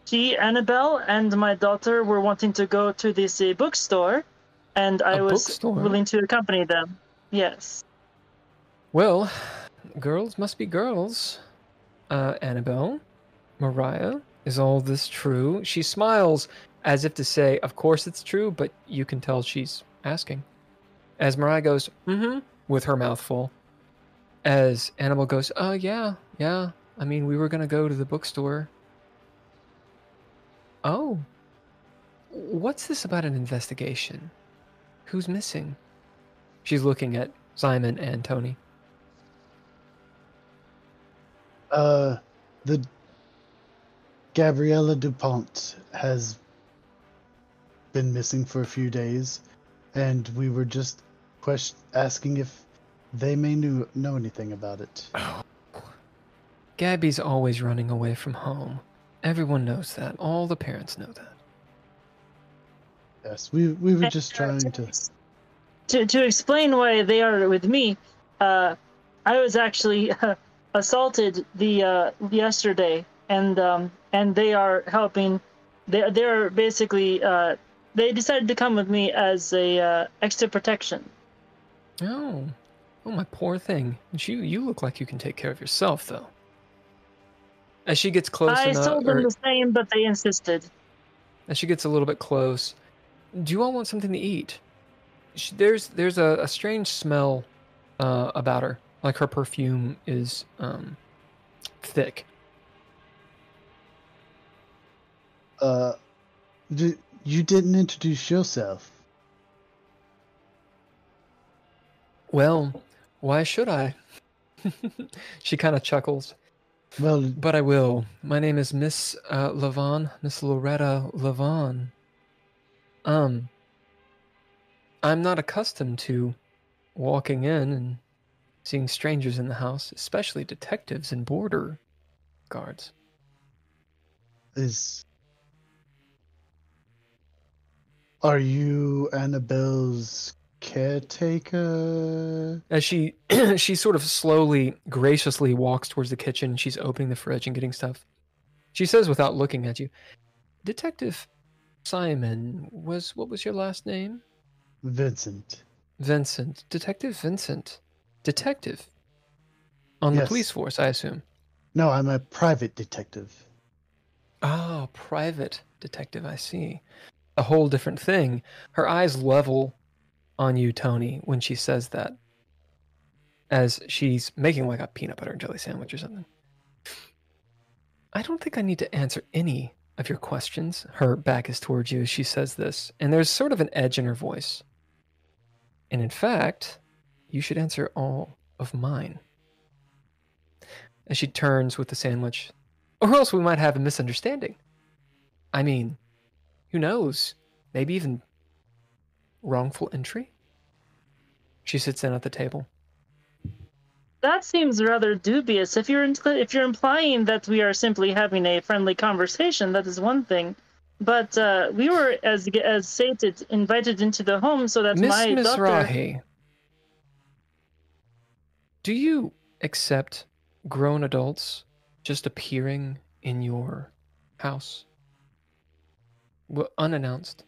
she, Annabelle, and my daughter were wanting to go to this bookstore, and I was willing to accompany them. Yes. Well, girls must be girls. Annabelle, Mariah, is all this true? She smiles as if to say, of course it's true, but you can tell she's asking. As Mariah goes, with her mouth full. As Annabelle goes, yeah. I mean, we were going to go to the bookstore. Oh. What's this about an investigation? Who's missing? She's looking at Simon and Tony. The Gabriella DuPont has been missing for a few days, and we were just asking if they may know anything about it. Oh. Gabby's always running away from home. Everyone knows that. All the parents know that. Yes, we were just trying to explain why they are with me. I was actually assaulted yesterday, and they are helping. They're basically they decided to come with me as a extra protection. Oh, my poor thing. You look like you can take care of yourself, though. As she gets close enough, I told them the same, but they insisted. As she gets a little bit close, do you all want something to eat? There's a strange smell about her. Like her perfume is thick. You didn't introduce yourself. Well, why should I? She kind of chuckles. Well, But I will. My name is Miss Lavon, Miss Loretta Lavon. I'm not accustomed to walking in and seeing strangers in the house, especially detectives and border guards. Are you Annabelle's caretaker? As she she sort of slowly, graciously walks towards the kitchen, she's opening the fridge and getting stuff. She says without looking at you, Detective Simon, what was your last name? Vincent. Vincent. Detective Vincent. Detective. On the Yes. police force, I assume. No, I'm a private detective. Ah, private detective, I see. A whole different thing. Her eyes level on you, Tony, when she says that. As she's making like a peanut butter and jelly sandwich or something. I don't think I need to answer any of your questions. Her back is towards you as she says this, and there's sort of an edge in her voice. And in fact, you should answer all of mine. As she turns with the sandwich, or else we might have a misunderstanding. I mean, who knows? Maybe even wrongful entry? She sits down at the table. That seems rather dubious. If you're implying that we are simply having a friendly conversation, that is one thing. But we were, as stated, invited into the home so that Miss my daughter... Mizrahi, do you accept grown adults just appearing in your house? Well, unannounced.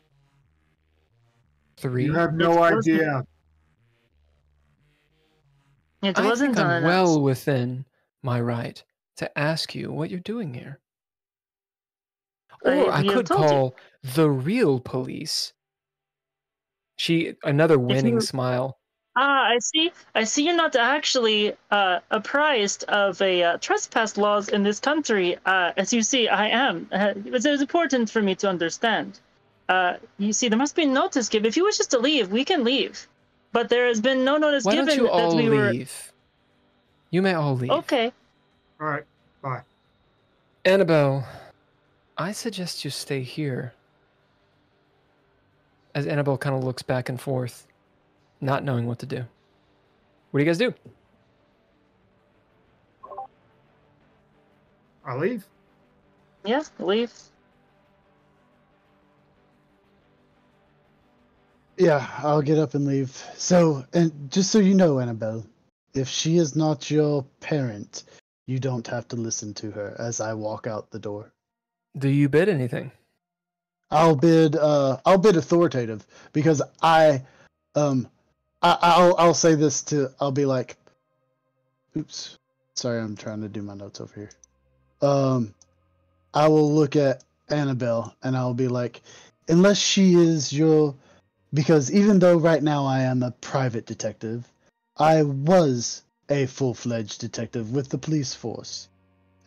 3. You have no idea. It I wasn't think I'm unannounced. well within my right to ask you what you're doing here. Or I have could told you. call the real police. Another winning smile. I see. I see you're not actually apprised of trespass laws in this country. As you see, I am. It's important for me to understand. You see, there must be a notice given. If you wish us to leave, we can leave. But there has been no notice Why given don't you all that we were... leave? You may all leave. Okay. All right. Bye. Annabelle, I suggest you stay here. As Annabelle kind of looks back and forth, not knowing what to do. What do you guys do? I leave. Yeah, leave. Yeah, I'll get up and leave. So, and just so you know, Annabelle, if she is not your parent, you don't have to listen to her as I walk out the door. Do you bid anything? I'll bid authoritative because I'll say this I'll be like, oops, sorry, I'm trying to do my notes over here. I will look at Annabelle and I'll be like, unless she is because even though right now I am a private detective, I was a full-fledged detective with the police force.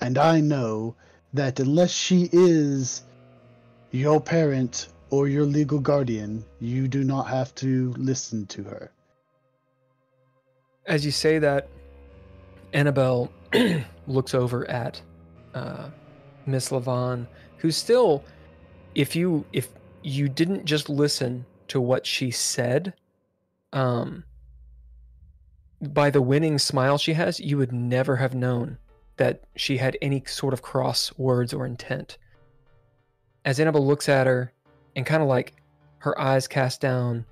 And I know that unless she is your parent or your legal guardian, you do not have to listen to her. As you say that, Annabelle looks over at Miss Lavon, who's still, if you didn't just listen to what she said, by the winning smile she has, you would never have known that she had any sort of cross words or intent. As Annabelle looks at her and kind of like her eyes cast down,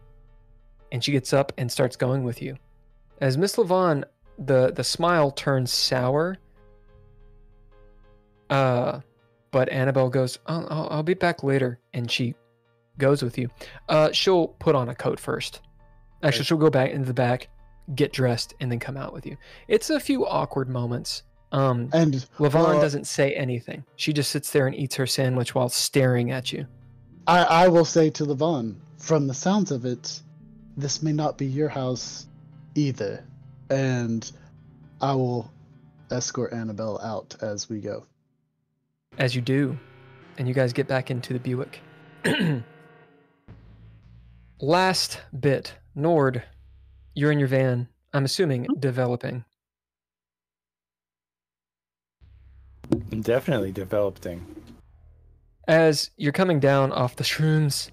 and she gets up and starts going with you. As Miss Lavon, the smile turns sour, but Annabelle goes, I'll be back later, and she goes with you. She'll put on a coat first. Actually, she'll go back into the back, get dressed, and then come out with you. It's a few awkward moments. And Lavon doesn't say anything. She just sits there and eats her sandwich while staring at you. I will say to Lavon, from the sounds of it, this may not be your house either. And I will escort Annabelle out as we go. As you do, and you guys get back into the Buick. Last bit. Nord, you're in your van, I'm assuming developing. I'm definitely developing. As you're coming down off the shrooms,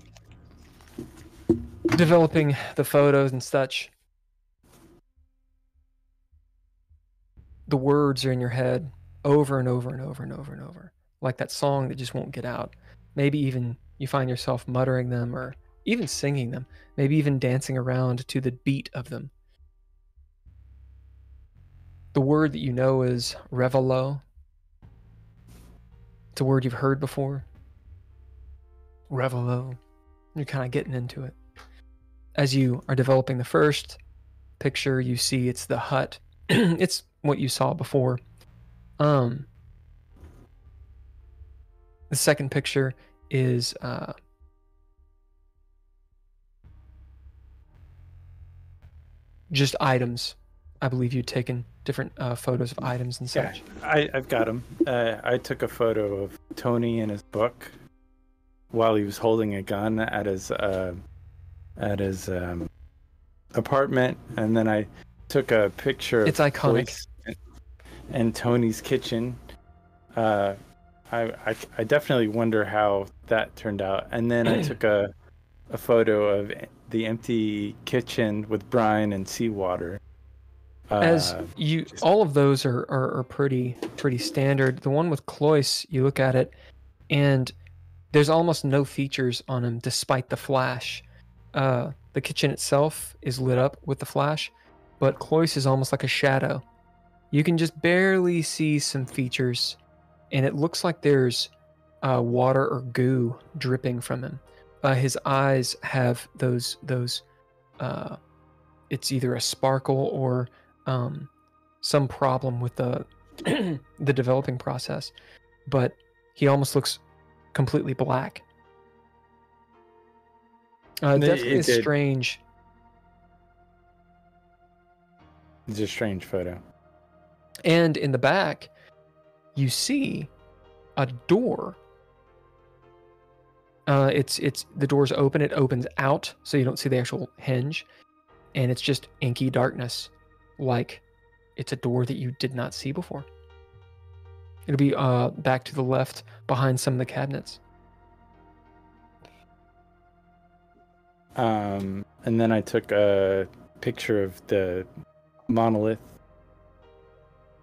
developing the photos and such, the words are in your head over and over and over and over and over, like that song that just won't get out. Maybe even you find yourself muttering them or even singing them, maybe even dancing around to the beat of them. The word that you know is revelo. It's a word you've heard before. Revelo. You're kind of getting into it. As you are developing the first picture, you see it's the hut. It's what you saw before. The second picture is just items. I believe you'd taken different photos of items and such. Yeah, I've got them. I took a photo of Tony in his book while he was holding a gun at his apartment, and then I took a picture of It's iconic. and Tony's kitchen. I definitely wonder how that turned out. And then I took a photo of the empty kitchen with brine and seawater. As you, all of those are pretty standard. The one with Cloyce, you look at it, and there's almost no features on him, despite the flash. The kitchen itself is lit up with the flash, but Cloyce is almost like a shadow. You can just barely see some features, and it looks like there's water or goo dripping from him. His eyes have those it's either a sparkle or some problem with the the developing process, but he almost looks completely black. Definitely strange. It's a strange photo. And in the back, you see a door. It's the door's open. It opens out, so you don't see the actual hinge, and it's just inky darkness, like it's a door that you did not see before. It'll be back to the left, behind some of the cabinets. And then I took a picture of the monolith.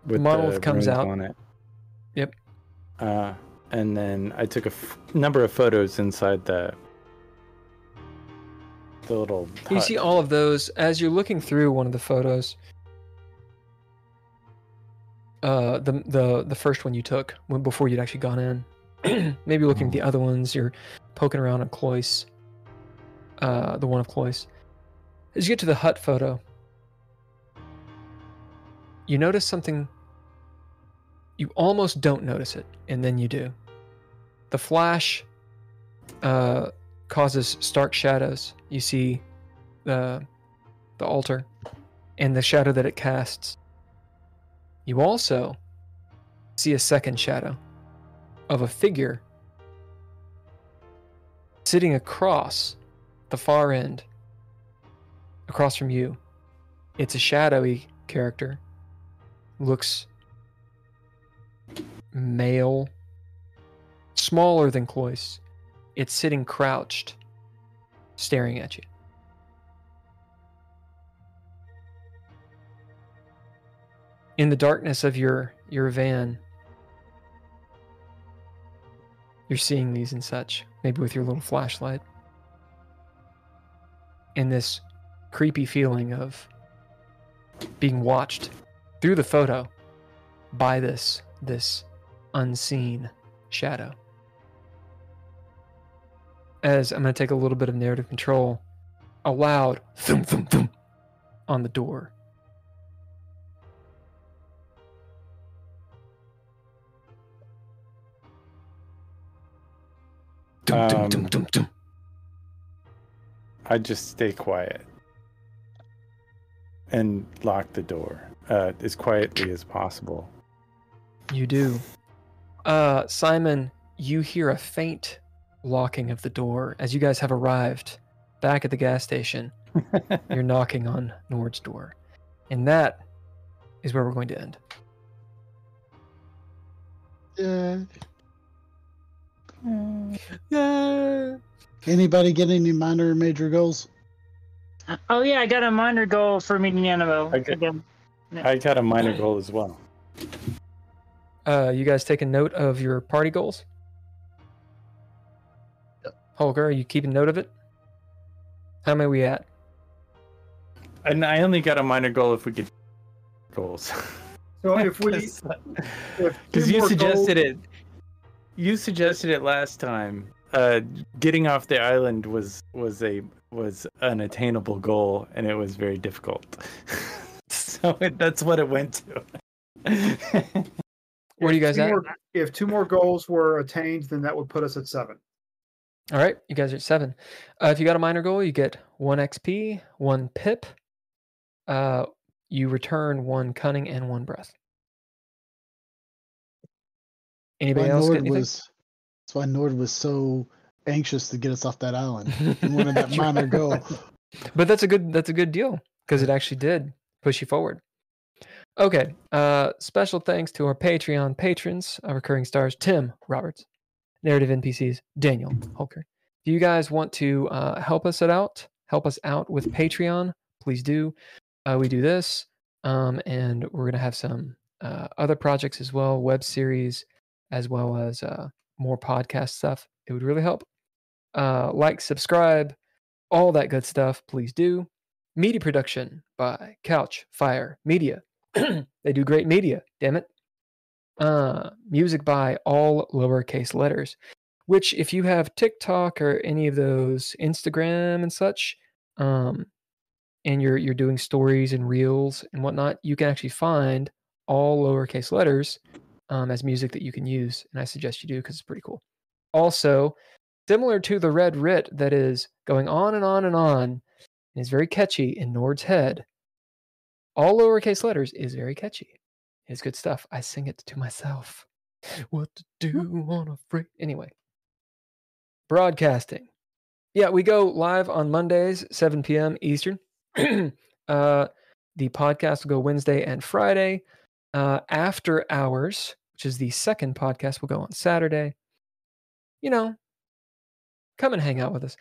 With monolith the comes runes out on it. Yep. And then I took a number of photos inside the little hut. You see all of those as you're looking through one of the photos. The first one you took before you'd actually gone in. Maybe looking at the other ones, you're poking around on Cloyce. The one of Cloyce. As you get to the hut photo, you notice something. You almost don't notice it, and then you do. The flash causes stark shadows. You see the altar and the shadow that it casts. You also see a second shadow of a figure sitting across the far end, across from you. It's a shadowy character. Looks male, smaller than Cloyce. It's sitting crouched, staring at you. In the darkness of your van, you're seeing these and such, maybe with your little flashlight. And this creepy feeling of being watched through the photo by this unseen shadow. As I'm going to take a little bit of narrative control, a loud thump thump thump on the door. Dum, dum, dum, dum, dum. I just stay quiet and lock the door as quietly as possible. You do. Simon, you hear a faint locking of the door as you guys have arrived back at the gas station. You're knocking on Nord's door. And that is where we're going to end. Yeah. Yeah. Anybody get any minor or major goals? Oh yeah, I got a minor goal for meeting Annabelle again. I got a minor goal as well. You guys taking note of your party goals? Holger, are you keeping note of it? How many are we at? And I only got a minor goal if we get goals. So if we, Because you suggested it. You suggested it last time. Getting off the island was an attainable goal, and it was very difficult. So that's what it went to. Where are you guys at? If 2 more goals were attained, then that would put us at 7. All right, you guys are at 7. If you got a minor goal, you get 1 XP, 1 pip. You return 1 cunning and 1 breath. Anybody else get anything? That's why Nord was so anxious to get us off that island. He wanted that minor goal. But that's a good deal because it actually did push you forward. Okay. Special thanks to our Patreon patrons, our recurring stars, Tim Roberts, Narrative NPCs, Daniel Holker. If you guys want to help us out with Patreon, please do. We do this, and we're gonna have some other projects as well, web series, as well as more podcast stuff. It would really help. Like, subscribe, all that good stuff. Please do. Media production by Couch Fire Media. They do great media, damn it. Music by all lowercase letters, which if you have TikTok or any of those Instagram and such, and you're doing stories and reels and whatnot, you can actually find all lowercase letters as music that you can use, and I suggest you do because it's pretty cool. Also, similar to the Red Writ that is going on and on and on, and is very catchy in Nord's head, all lowercase letters is very catchy. It's good stuff. I sing it to myself. What to do on a free... Anyway. Broadcasting. Yeah, we go live on Mondays, 7 p.m. Eastern. The podcast will go Wednesday and Friday. After Hours, which is the second podcast, will go on Saturday. You know, come and hang out with us.